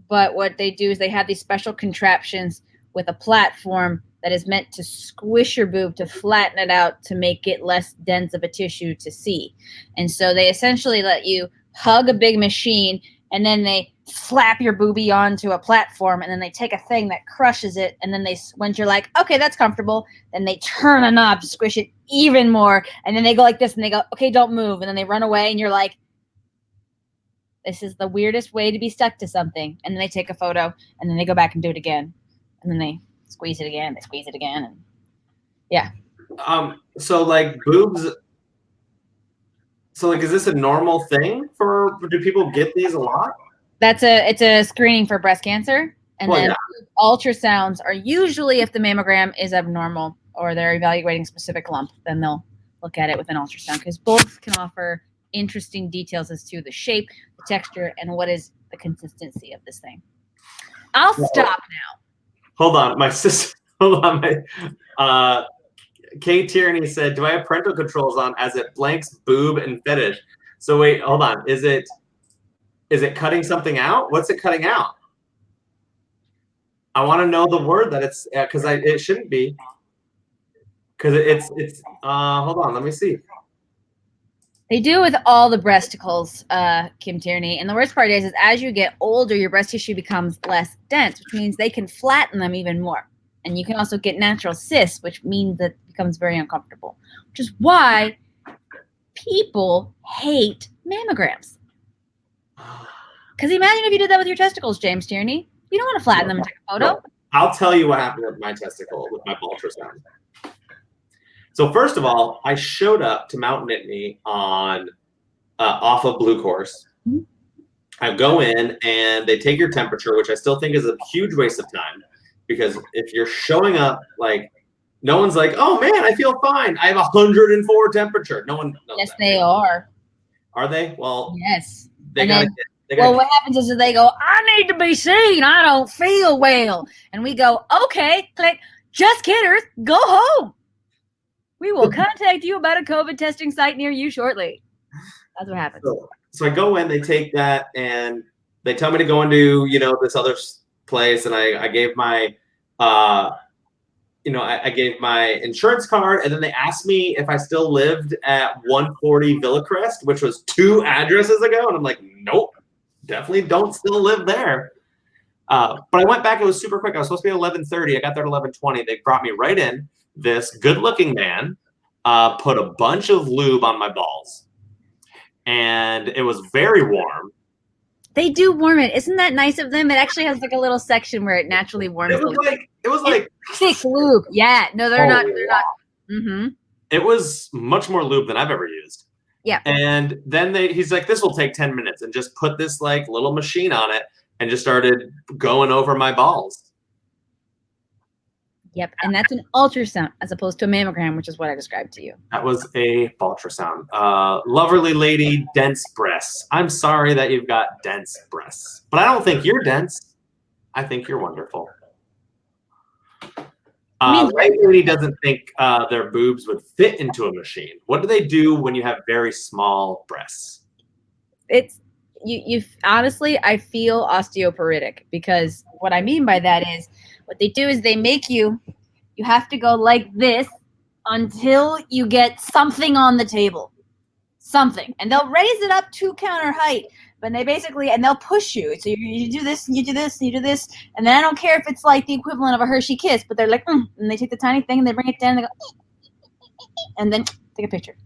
but what they do is they have these special contraptions with a platform that is meant to squish your boob, to flatten it out, to make it less dense of a tissue to see. And so they essentially let you hug a big machine, and then they slap your boobie onto a platform, and then they take a thing that crushes it, and then once you're like, okay, that's comfortable, then they turn a knob to squish it even more, and then they go like this, and they go, okay, don't move, and then they run away, and you're like, this is the weirdest way to be stuck to something. And then they take a photo, and then they go back and do it again, and then they squeeze it again, and yeah. So like boobs. So like, is this a normal thing do people get these a lot? It's a screening for breast cancer. And then ultrasounds are usually, if the mammogram is abnormal or they're evaluating a specific lump, then they'll look at it with an ultrasound, because both can offer interesting details as to the shape, the texture, and what is the consistency of this thing. I'll stop now. Hold on, my sister. Hold on, Kate Tierney said, "Do I have parental controls on as it blanks boob and fetish?" So wait, hold on. Is it cutting something out? What's it cutting out? I want to know the word that it's, because it shouldn't be. Because it's hold on, let me see. They do with all the breasticles, Kim Tierney. And the worst part is as you get older, your breast tissue becomes less dense, which means they can flatten them even more. And you can also get natural cysts, which means that it becomes very uncomfortable, which is why people hate mammograms. Because imagine if you did that with your testicles, James Tierney. You don't want to flatten them and take a photo. No. I'll tell you what happened with my testicle, with my ultrasound. So first of all, I showed up to Mount Nittany on off of Blue Course. Mm-hmm. I go in and they take your temperature, which I still think is a huge waste of time, because if you're showing up, like, no one's like, "Oh man, I feel fine. I have 104 temperature." No one knows. Yes, they are. Are they? Well, yes. What happens is that they go, "I need to be seen. I don't feel well," and we go, "Okay, click. Just kidders. Go home. We will contact you about a COVID testing site near you shortly." That's what happens. So I go in, they take that, and they tell me to go into, this other place, and I gave my, I gave my insurance card, and then they asked me if I still lived at 140 Villacrest, which was 2 addresses ago, and I'm like, nope, definitely don't still live there. But I went back. It was super quick. I was supposed to be at 11:30. I got there at 11:20. They brought me right in. This good-looking man put a bunch of lube on my balls, and it was very warm. They do warm it. Isn't that nice of them? It actually has like a little section where it naturally warms. It was like thick lube. Yeah, no, they're not. They're not. Mm-hmm. It was much more lube than I've ever used. Yeah. And then he's like, this will take 10 minutes, and just put this like little machine on it and just started going over my balls. Yep. And that's an ultrasound as opposed to a mammogram, which is what I described to you. That was a ultrasound. Loverly lady, dense breasts. I'm sorry that you've got dense breasts, but I don't think you're dense. I think you're wonderful. Light lady doesn't think their boobs would fit into a machine. What do they do when you have very small breasts? It's you honestly, I feel osteoporotic, because what I mean by that is what they do is they make you have to go like this until you get something on the table. Something. And they'll raise it up to counter height. But they basically, and they'll push you. So you do this, and you do this, and you do this. And then I don't care if it's like the equivalent of a Hershey Kiss, but they're like, and they take the tiny thing and they bring it down and they go, and then take a picture.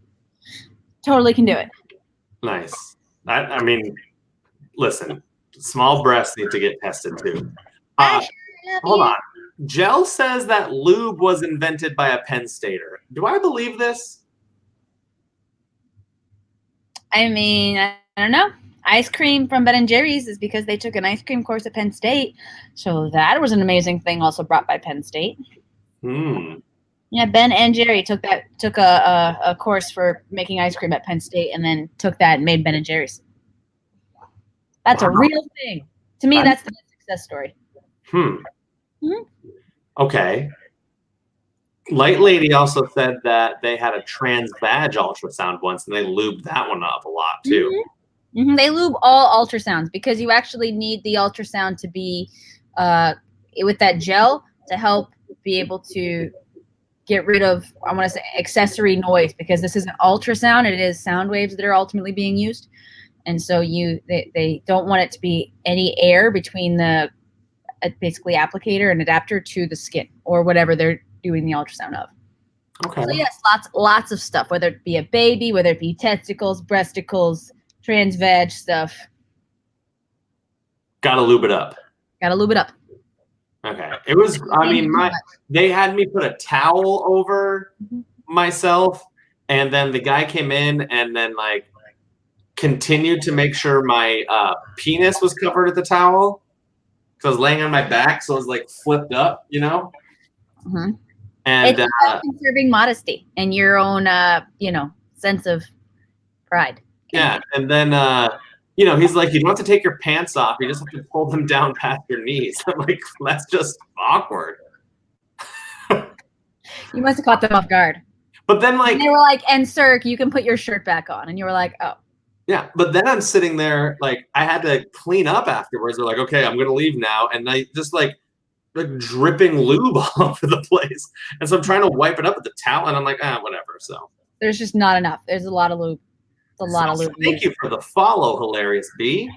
Totally can do it. Nice. I mean, listen, small breasts need to get tested too. Hold on. Gel says that lube was invented by a Penn Stater. Do I believe this? I mean, I don't know. Ice cream from Ben & Jerry's is because they took an ice cream course at Penn State. So that was an amazing thing also brought by Penn State. Yeah, Ben and Jerry took a course for making ice cream at Penn State, and then took that and made Ben & Jerry's. That's a real thing. To me, that's the success story. Okay. Light lady also said that they had a trans vag ultrasound once, and they lubed that one up a lot too. They lube all ultrasounds because you actually need the ultrasound to be with that gel to help be able to get rid of, I want to say, accessory noise, because this is an ultrasound. It is sound waves that are ultimately being used. And so they don't want it to be any air between the basically applicator and adapter to the skin or whatever they're doing the ultrasound of. Okay. So yes, lots of stuff, whether it be a baby, whether it be testicles, breasticles, trans vag stuff. Gotta lube it up. Gotta lube it up. Okay. It was, I mean, they had me put a towel over myself, and then the guy came in and then like continued to make sure my penis was covered with the towel. So I was laying on my back, so it was like flipped up, you know? And it's conserving modesty and your own, sense of pride. Yeah, and then he's like, you don't have to take your pants off; you just have to pull them down past your knees. I'm like, that's just awkward. You must have caught them off guard. But then, like, and they were like, "And sir, you can put your shirt back on," and you were like, "Oh." Yeah, but then I'm sitting there, like, I had to clean up afterwards. They're like, "Okay, I'm gonna leave now," and I just like dripping lube all over the place, and so I'm trying to wipe it up with the towel, and I'm like, whatever. So there's just not enough. There's a lot of lube. A lot of lube. Thank you for the follow, Hilarious B.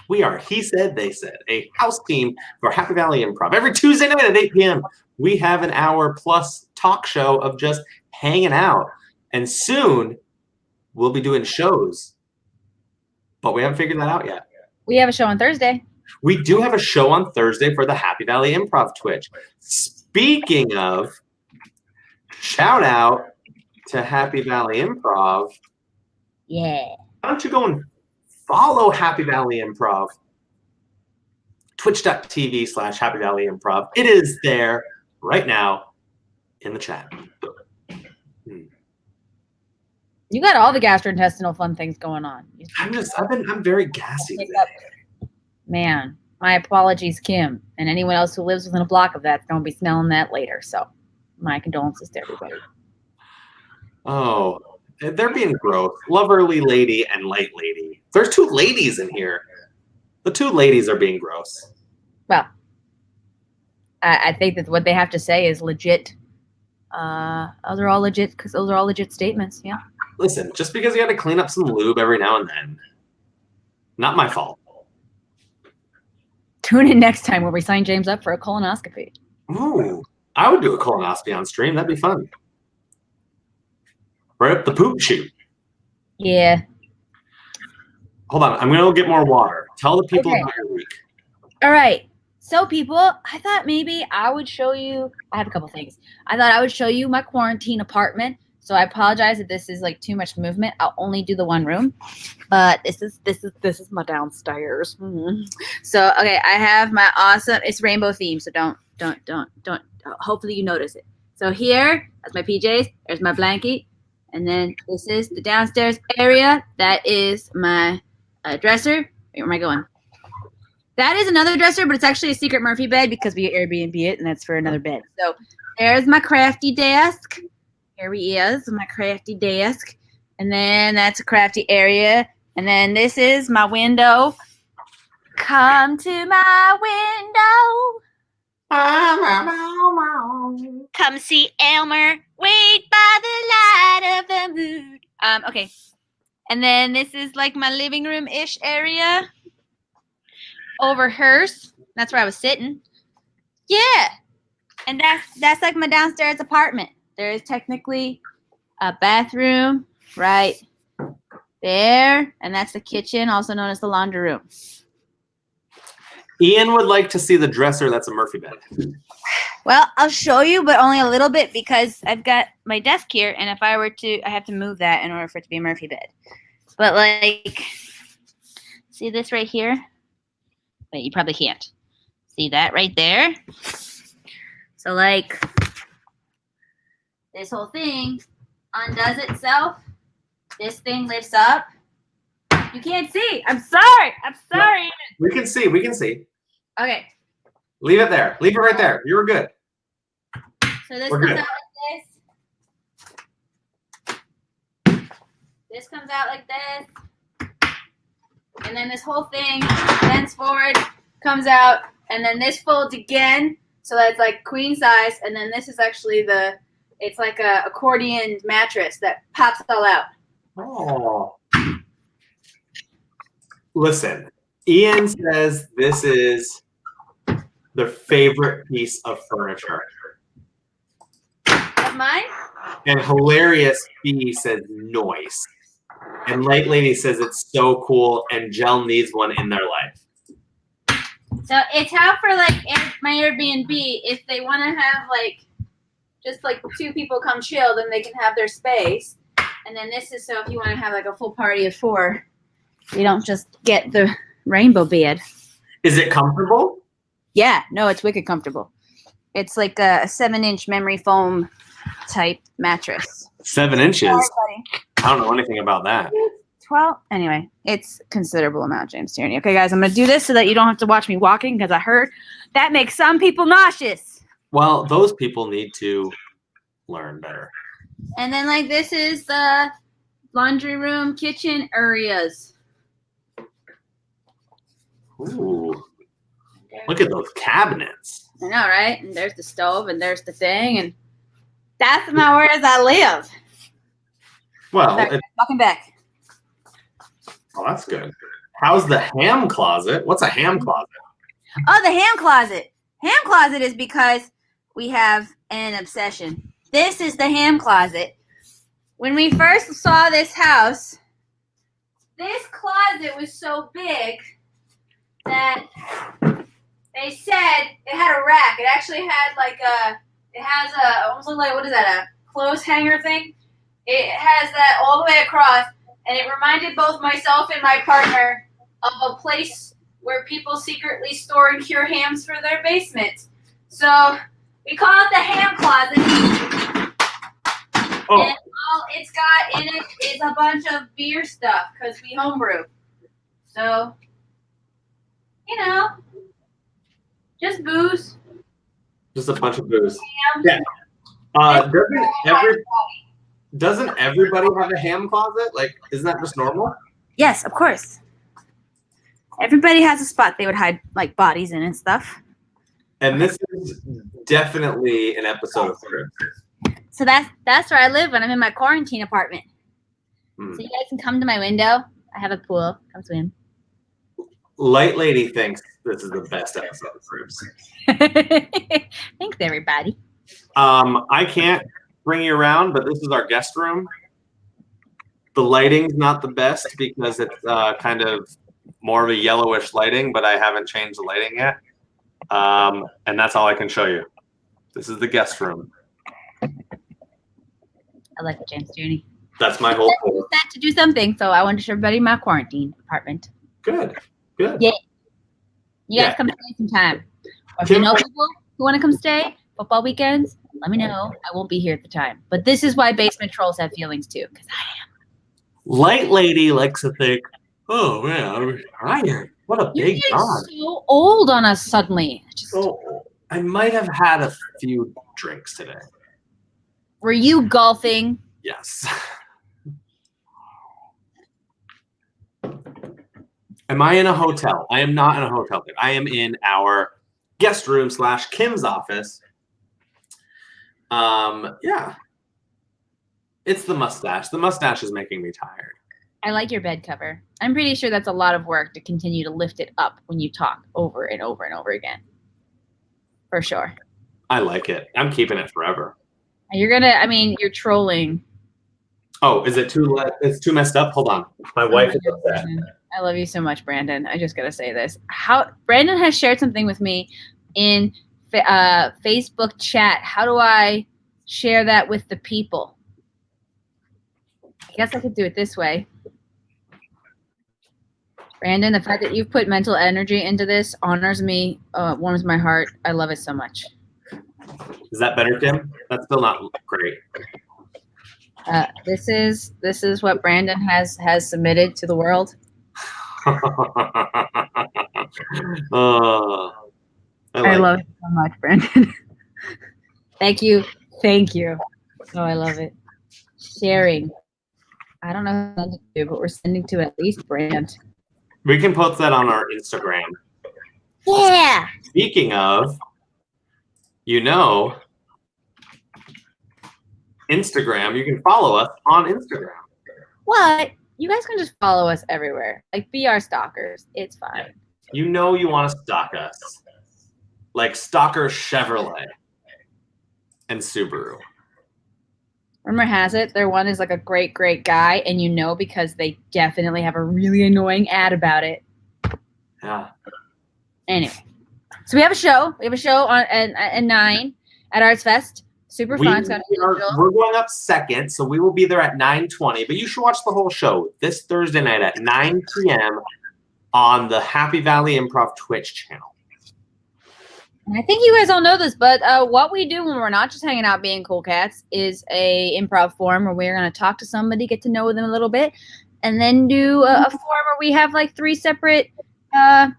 We are He Said, They Said, a house team for Happy Valley Improv. Every Tuesday night at 8 p.m., we have an hour plus talk show of just hanging out. And soon, we'll be doing shows. But we haven't figured that out yet. We have a show on Thursday. We do have a show on Thursday for the Happy Valley Improv Twitch. Speaking of, shout out to Happy Valley Improv. Yeah. Why don't you go and follow Happy Valley Improv? Twitch.tv/Happy Valley Improv. It is there right now in the chat. You got all the gastrointestinal fun things going on. I'm very gassy today. Man, my apologies, Kim, and anyone else who lives within a block of that's going to be smelling that later. So my condolences to everybody. Oh, they're being gross. Loverly lady and light lady. There's two ladies in here. The two ladies are being gross. Well, I think that what they have to say is legit. Those are all legit, because those are all legit statements. Yeah. Listen, just because you got to clean up some lube every now and then, not my fault. Tune in next time where we sign James up for a colonoscopy. Ooh, I would do a colonoscopy on stream. That'd be fun. Right up the poop chute. Yeah. hold on. I'm gonna go get more water. Tell the people Okay. about your week. All right. So, people, I thought maybe I would show you. I have a couple things. I thought I would show you my quarantine apartment. So I apologize if this is like too much movement. I'll only do the one room. But this is my downstairs. So okay, I have my awesome. It's rainbow theme. So don't. Hopefully you notice it. So here, that's my PJs. There's my blanket, and then this is the downstairs area. That is my dresser. Wait, where am I going? That is another dresser, but it's actually a secret Murphy bed because we Airbnb it, and that's for another bed. So there's my crafty desk. Here he is, my crafty desk. And then that's a crafty area. And then this is my window. Come to my window. Come see Elmer. Wait by the light of the moon. Okay. And then this is like my living room-ish area. Over hers. That's where I was sitting. Yeah. And that's like my downstairs apartment. There is technically a bathroom right there. And that's the kitchen, also known as the laundry room. Ian would like to see the dresser. That's a Murphy bed. Well, I'll show you, but only a little bit because I've got my desk here. And if I were to, I have to move that in order for it to be a Murphy bed. But like, see this right here? Wait, you probably can't. See that right there? So like, this whole thing undoes itself. This thing lifts up. You can't see. I'm sorry. We can see. We can see. Okay. Leave it there. Leave it right there. You were good. So this We're comes good. out like this. This comes out like this. And then this whole thing bends forward, comes out, and then this folds again. So that's like queen size. And then this is actually it's like a accordion mattress that pops all out. Oh. Listen, Ian says this is their favorite piece of furniture. Of mine? And Hilarious B says noise. And Light Lady says it's so cool and Jell needs one in their life. So it's how for like my Airbnb, if they want to have like just like two people come chill, then they can have their space. And then this is so if you want to have like a full party of 4, you don't just get the rainbow bed. Is it comfortable? Yeah, no, it's wicked comfortable. It's like a 7-inch memory foam type mattress. 7 inches. Sorry, buddy. I don't know anything about that. 12. Anyway, it's considerable amount, James Tierney. Okay, guys, I'm going to do this so that you don't have to watch me walking because I heard that makes some people nauseous. Well, those people need to learn better. And then, like, this is the laundry room, kitchen areas. Ooh. Look at those cabinets. I know, right? And there's the stove, and there's the thing, and that's my whereas I live. Well, Welcome back. oh, that's good. How's the ham closet? What's a ham closet? Oh, the ham closet. Ham closet is because we have an obsession. This is the ham closet. When we first saw this house, this closet was so big that they said it had a rack. It actually had like it has a, almost look like, what is that, a clothes hanger thing? It has that all the way across, and it reminded both myself and my partner of a place where people secretly store and cure hams for their basement. So we call it the ham closet. Oh. And all it's got in it is a bunch of beer stuff because we homebrew. So, you know, just booze. Just a bunch of booze. Ham. Yeah. Doesn't everybody have a ham closet? Like, isn't that just normal? Yes, of course. Everybody has a spot they would hide like bodies in and stuff. And this is definitely an episode of Cribs. So that's where I live when I'm in my quarantine apartment. Hmm. So you guys can come to my window. I have a pool. Come swim. Light Lady thinks this is the best episode of Cribs. Thanks, everybody. I can't bring you around, but this is our guest room. The lighting's not the best because it's kind of more of a yellowish lighting, but I haven't changed the lighting yet. And that's all I can show you. This is the guest room. I like it, James Junie. That's my whole I set to do something, so I wanted to show everybody my quarantine apartment. Good. Good. Yeah. You guys come stay sometime. Or if you know people who want to come stay, football weekends, let me know. I won't be here at the time. But this is why basement trolls have feelings too, because I am. Light lady likes to think, oh man, I'm tired. What a You're big getting dog. so old on us suddenly. So I might have had a few drinks today. Were you golfing? Yes. Am I in a hotel? I am not in a hotel. I am in our guest room / Kim's office. Yeah. It's the mustache. The mustache is making me tired. I like your bed cover. I'm pretty sure that's a lot of work to continue to lift it up when you talk over and over and over again. For sure. I like it. I'm keeping it forever. You're trolling. Oh, is it it's too messed up? Hold on. My wife is upset. I love you so much, Brandon. I just gotta say this. Brandon has shared something with me in Facebook chat. How do I share that with the people? I guess I could do it this way. Brandon, the fact that you've put mental energy into this honors me, warms my heart. I love it so much. Is that better, Kim? That's still not great. This is what Brandon has submitted to the world. I love it so much, Brandon. Thank you. Oh, I love it. Sharing. I don't know how to do, but we're sending to at least Brand. We can post that on our Instagram. Yeah. Speaking of, Instagram, you can follow us on Instagram. What? You guys can just follow us everywhere. Like, be our stalkers. It's fine. You want to stalk us. Like Stalker Chevrolet and Subaru. Rumor has it their one is like a great, great guy, and because they definitely have a really annoying ad about it. Yeah. Anyway. So we have a show. We have a show at 9 at Arts Fest. Super fun. We're going up second, so we will be there at 9:20. But you should watch the whole show this Thursday night at 9 p.m. on the Happy Valley Improv Twitch channel. I think you guys all know this, but what we do when we're not just hanging out being cool cats is a improv form where we're going to talk to somebody, get to know them a little bit, and then do a form where we have like 3 separate, present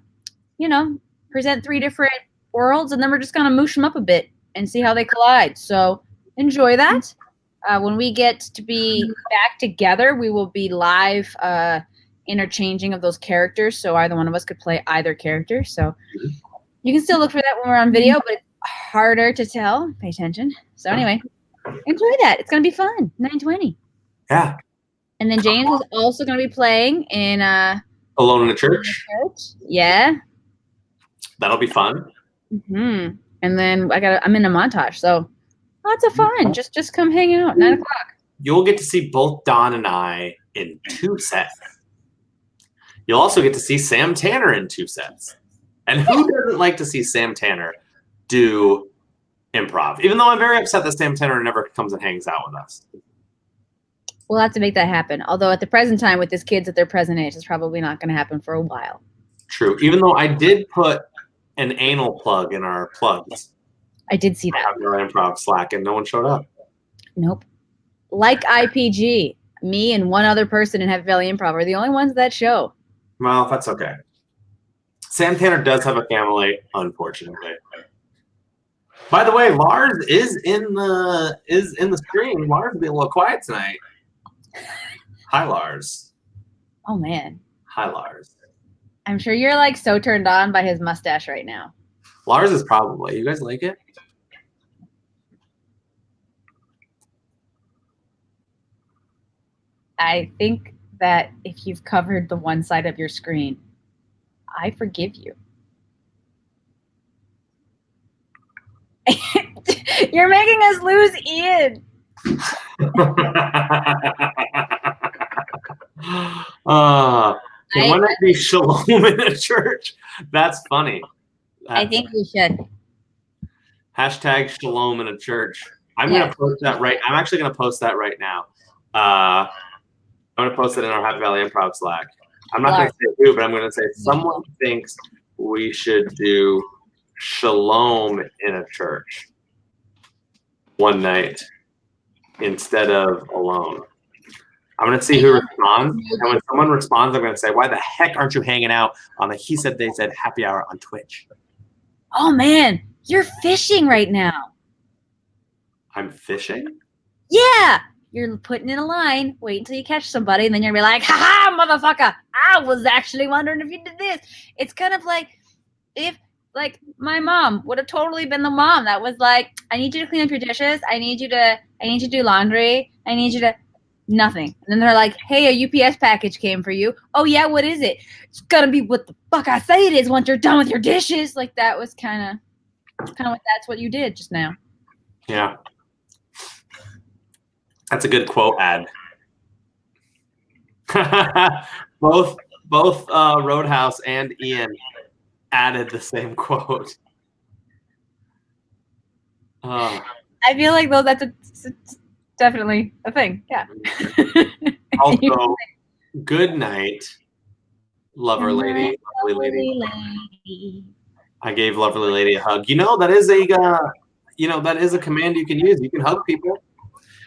3 different worlds, and then we're just going to moosh them up a bit and see how they collide. So enjoy that. When we get to be back together, we will be live interchanging of those characters, so either one of us could play either character. So you can still look for that when we're on video, but it's harder to tell. Pay attention. So anyway, enjoy that. It's going to be fun. 9:20. Yeah. And then James is also going to be playing in Alone in the Church. Yeah. That'll be fun. Mm-hmm. And then I'm in a montage, so lots of fun. Just come hang out. 9 o'clock. You'll get to see both Don and I in 2 sets. You'll also get to see Sam Tanner in 2 sets. And who doesn't like to see Sam Tanner do improv? Even though I'm very upset that Sam Tanner never comes and hangs out with us. We'll have to make that happen. Although at the present time with his kids at their present age, it's probably not going to happen for a while. True. Even though I did put an anal plug in our plugs. I did see that. I have our improv Slack and no one showed up. Nope. Like IPG, me and one other person in Happy Valley Improv are the only ones that show. Well, that's okay. Sam Tanner does have a family, unfortunately. By the way, Lars is in the stream. Lars is being a little quiet tonight. Hi, Lars. Oh man. Hi, Lars. I'm sure you're like so turned on by his mustache right now. Lars is probably. You guys like it? I think that if you've covered the one side of your screen, I forgive you. You're making us lose Ian. Can one night be shalom in a church? That's funny. I think we should. Hashtag shalom in a church. I'm gonna post that right. I'm actually gonna post that right now. I'm gonna post it in our Happy Valley Improv Slack. I'm not gonna say who, but I'm gonna say someone thinks we should do shalom in a church one night instead of alone. I'm gonna see who responds, and when someone responds, I'm gonna say, "Why the heck aren't you hanging out on the He Said They Said happy hour on Twitch?" Oh man, you're fishing right now. I'm fishing? Yeah, you're putting in a line, wait until you catch somebody, and then you're gonna be like, "Ha ha, motherfucker! I was actually wondering if you did this." It's kind of like if my mom would have totally been the mom that was like, "I need you to clean up your dishes. I need you to do laundry. I need you to." Nothing. And then they're like, "Hey, a UPS package came for you." "Oh yeah, what is it?" "It's gonna be what the fuck I say it is once you're done with your dishes." Like that was kind of that's what you did just now. Yeah. That's a good quote ad. both Roadhouse and Ian added the same quote. I feel like though that's definitely a thing. Yeah. Also, good night, lover lady. Lovely lady. I gave lovely lady a hug. You know that is a command you can use. You can hug people.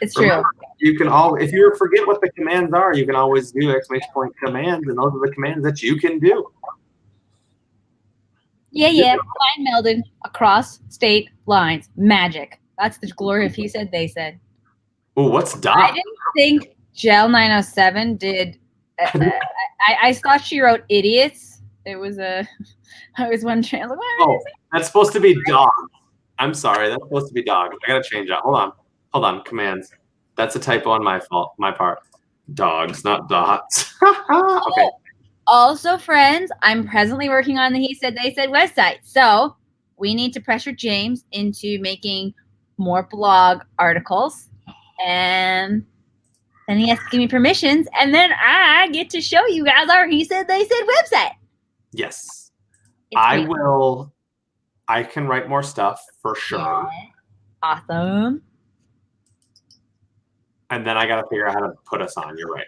It's true. You can if you forget what the commands are, you can always do ! Commands, and those are the commands that you can do. Yeah. Line melded across state lines. Magic. That's the glory of He Said They Said. Oh, what's dot? I didn't think Gel 907 did. I thought she wrote idiots. It was I was wondering. That's supposed to be dog. I'm sorry, that's supposed to be dog. I gotta change that. Hold on. Commands. That's a typo on my part. Dogs, not dots. Okay. Also, friends, I'm presently working on the He Said They Said website, so we need to pressure James into making more blog articles, and then he has to give me permissions, and then I get to show you guys our He Said They Said website. Yes. I will. I can write more stuff for sure. Yeah. Awesome. And then I got to figure out how to put us on. You're right.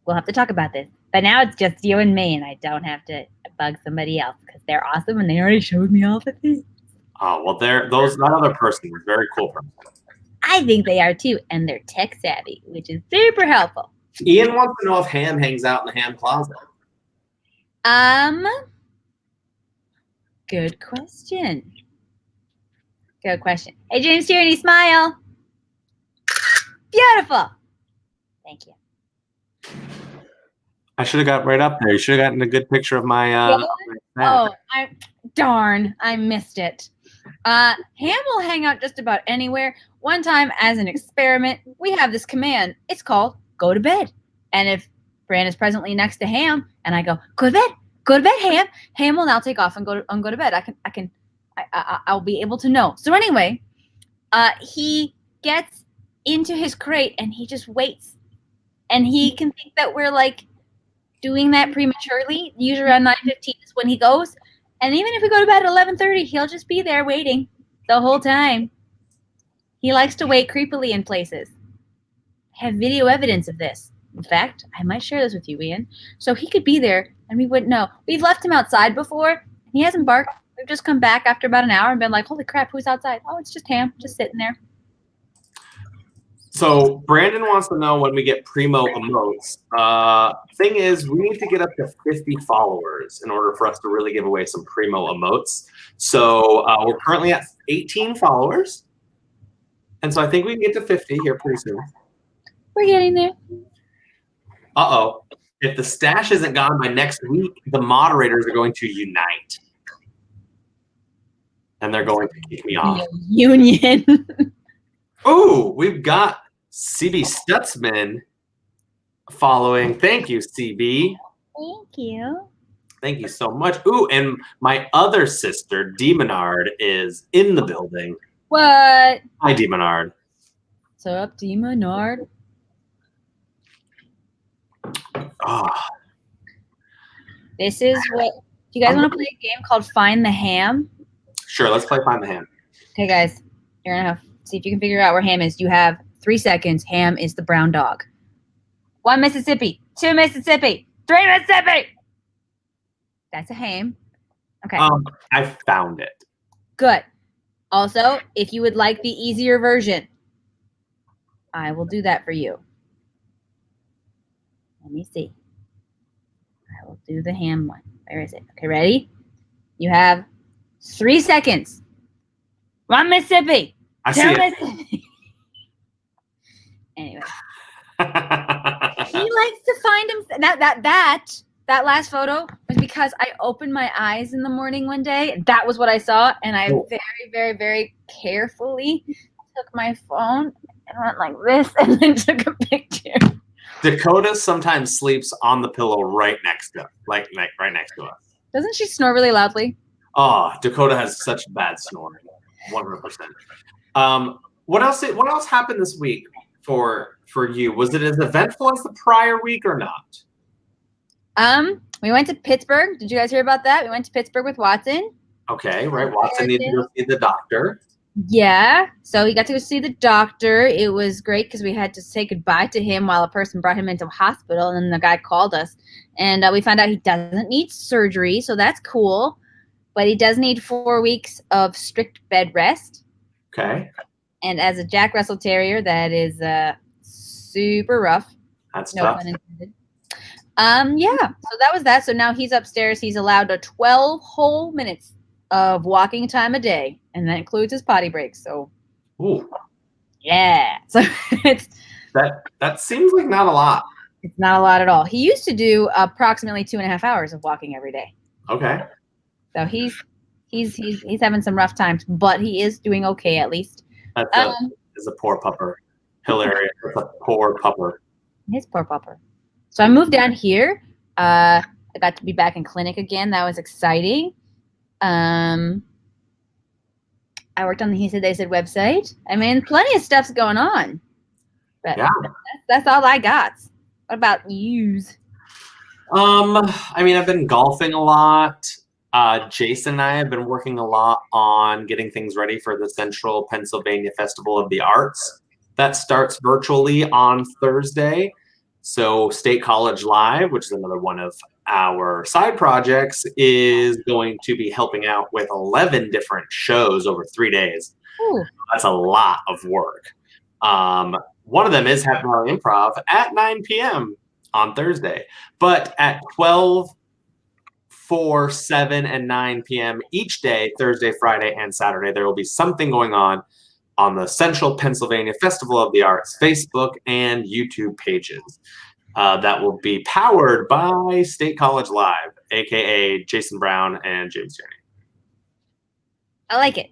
We'll have to talk about this. But now it's just you and me, and I don't have to bug somebody else because they're awesome and they already showed me all the things. Oh, well, that other person is a very cool person. I think they are too, and they're tech savvy, which is super helpful. Ian wants to know if Ham hangs out in the Ham closet. Good question. Hey, James Tierney, smile. Beautiful. Thank you. I should have got right up there. You should have gotten a good picture of my. Darn, I missed it. Ham will hang out just about anywhere. One time, as an experiment, we have this command. It's called "Go to bed." And if Fran is presently next to Ham, and I go, "Go to bed, Ham," Ham will now take off and go to bed. I'll be able to know. So anyway, he gets into his crate and he just waits, and he can think that we're like doing that prematurely. Usually around 9:15 is when he goes, and even if we go to bed at 11:30, he'll just be there waiting the whole time. He likes to wait creepily in places. I have video evidence of this. In fact, I might share this with you, Ian. So he could be there and we wouldn't know. We've left him outside before and he hasn't barked. We've just come back after about an hour and been like, "Holy crap, who's outside?" "Oh, it's just Ham, just sitting there." So Brandon wants to know when we get primo emotes. Thing is, we need to get up to 50 followers in order for us to really give away some primo emotes. So we're currently at 18 followers. And so I think we can get to 50 here pretty soon. We're getting there. Uh-oh. If the stash isn't gone by next week, the moderators are going to unite. And they're going to kick me off. Union. Oh, we've got CB Stutzman following. Thank you, CB. Thank you. Thank you so much. Ooh, and my other sister, Demonard, is in the building. What? Hi, Demonard. What's up, Demonard? Oh, This is what. Do you guys want to play a game called Find the Ham? sure. Let's play Find the Ham. Okay, guys. You're gonna have see if you can figure out where Ham is. You have 3 seconds. Ham is the brown dog. 1 Mississippi. 2 Mississippi. 3 Mississippi. That's a Ham. Okay. I found it. Good. Also, if you would like the easier version, I will do that for you. Let me see. I will do the Ham one. Where is it? Okay, ready? You have 3 seconds. 1 Mississippi. I 2 see it. Mississippi. Anyway. He likes to find him. That last photo was because I opened my eyes in the morning one day. That was what I saw, and I very, very, very carefully took my phone and went like this, and then took a picture. Dakota sometimes sleeps on the pillow right next to, right next to us. Doesn't she snore really loudly? Oh, Dakota has such bad snoring. 100%. What else happened this week for you? Was it as eventful as the prior week or not? We went to Pittsburgh. Did you guys hear about that? We went to Pittsburgh with Watson. Okay, right. Watson needed to go see the doctor. Yeah, so he got to go see the doctor. It was great because we had to say goodbye to him while a person brought him into a hospital, and then the guy called us, and we found out he doesn't need surgery, so that's cool, but he does need 4 weeks of strict bed rest. Okay. And as a Jack Russell Terrier, that is super rough. That's no tough. pun intended. Yeah, so that was that. So now he's upstairs. He's allowed 12 whole minutes of walking time a day, and that includes his potty breaks. So, Ooh. Yeah. So that seems like not a lot. It's not a lot at all. He used to do approximately 2.5 hours of walking every day. Okay. So he's having some rough times, but he is doing okay at least. That's a poor pupper. Hilarious. That's a poor pupper. His poor pupper. So I moved down here. I got to be back in clinic again. That was exciting. I worked on the He Said They Said website. I mean, plenty of stuff's going on. But yeah, that's all I got. What about yous? I mean, I've been golfing a lot. Jason and I have been working a lot on getting things ready for the Central Pennsylvania Festival of the Arts. That starts virtually on Thursday. So State College Live, which is another one of our side projects, is going to be helping out with 11 different shows over 3 days. Ooh. That's a lot of work. One of them is Happy Valley Improv at 9 p.m. on Thursday. But at 12, 4, 7, and 9 p.m. each day, Thursday, Friday, and Saturday, there will be something going on the Central Pennsylvania Festival of the Arts Facebook and YouTube pages. That will be powered by State College Live, aka Jason Brown and James Tierney. I like it.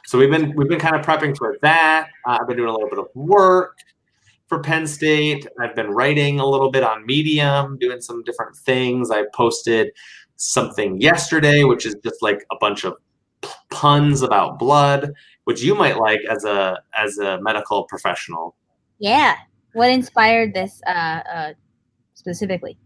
So we've been kind of prepping for that. I've been doing a little bit of work for Penn State. I've been writing a little bit on Medium, doing some different things. I posted something yesterday, which is just like a bunch of puns about blood, which you might like as a medical professional. Yeah. What inspired this specifically?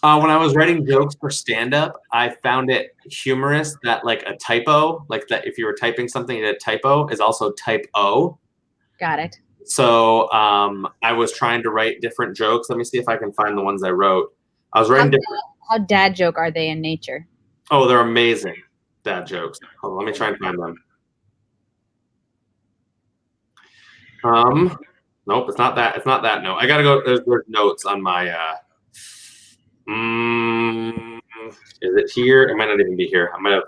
When I was writing jokes for stand-up, I found it humorous that like a typo, like that if you were typing something and a typo is also type O. Got it. So I was trying to write different jokes. Let me see if I can find the ones I wrote. I was writing different. How dad joke are they in nature? Oh, they're amazing dad jokes. Hold on, let me try and find them. Nope, it's not that. It's not that note. I gotta go. There's notes on my. Is it here? It might not even be here. I might have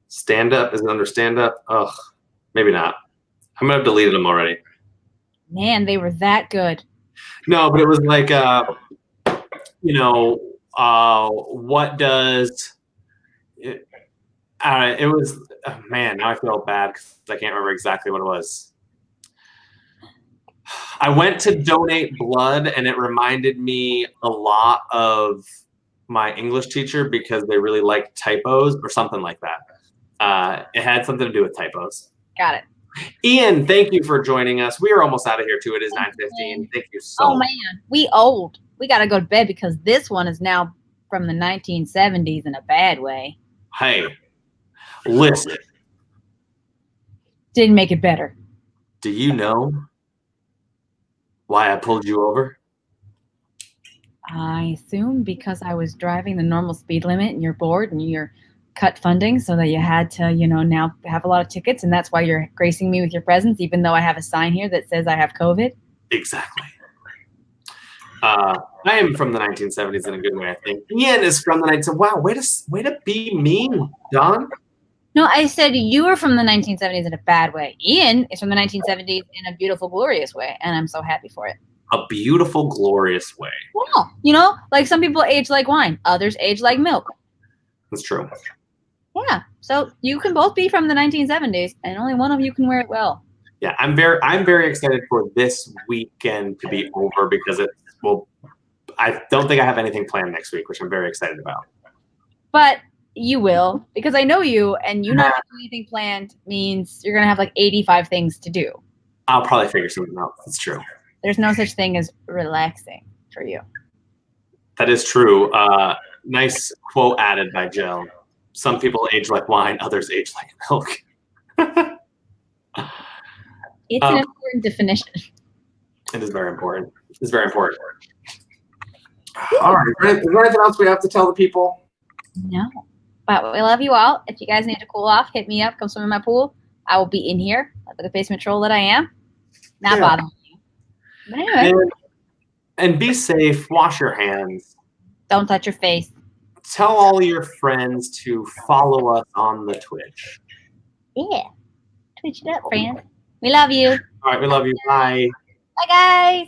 stand up. Is it under stand up? Ugh, maybe not. I might have deleted them already. Man, they were that good. No, but it was like, what does it? It was man. Now I feel bad because I can't remember exactly what it was. I went to donate blood, and it reminded me a lot of my English teacher because they really liked typos or something like that. It had something to do with typos. Got it. Ian, thank you for joining us. We are almost out of here too. It is 9:15. Thank you so much. Oh man, we old. we got to go to bed because this one is now from the 1970s in a bad way. Hey, listen, Didn't make it better. do you know why I pulled you over? I assume because I was driving the normal speed limit and you're bored and you're cut funding so that you had to, now have a lot of tickets, and that's why you're gracing me with your presence, even though I have a sign here that says I have COVID. Exactly. I am from the 1970s in a good way, I think. Ian is from the 1970s. Wow, way to be mean, Don. No, I said you were from the 1970s in a bad way. Ian is from the 1970s in a beautiful, glorious way, and I'm so happy for it. A beautiful, glorious way. Well, like some people age like wine, others age like milk. That's true. Yeah, so you can both be from the 1970s, and only one of you can wear it well. Yeah, I'm very excited for this weekend to be over because I don't think I have anything planned next week, which I'm very excited about. But you will, because I know you, and you not having anything planned means you're gonna have like 85 things to do. I'll probably figure something out. That's true. There's no such thing as relaxing for you. That is true. Nice quote added by Jill. Some people age like wine, others age like milk. It's an important definition. It is very important. It's very important. All right. Is there anything else we have to tell the people? No. But we love you all. If you guys need to cool off, hit me up. Come swim in my pool. I will be in here like the basement troll that I am. Not bothering you. But anyway. And be safe. Wash your hands. Don't touch your face. Tell all your friends to follow us on the Twitch. Yeah. Twitch it up, friends. We love you. All right. We love you. Bye. Bye, guys.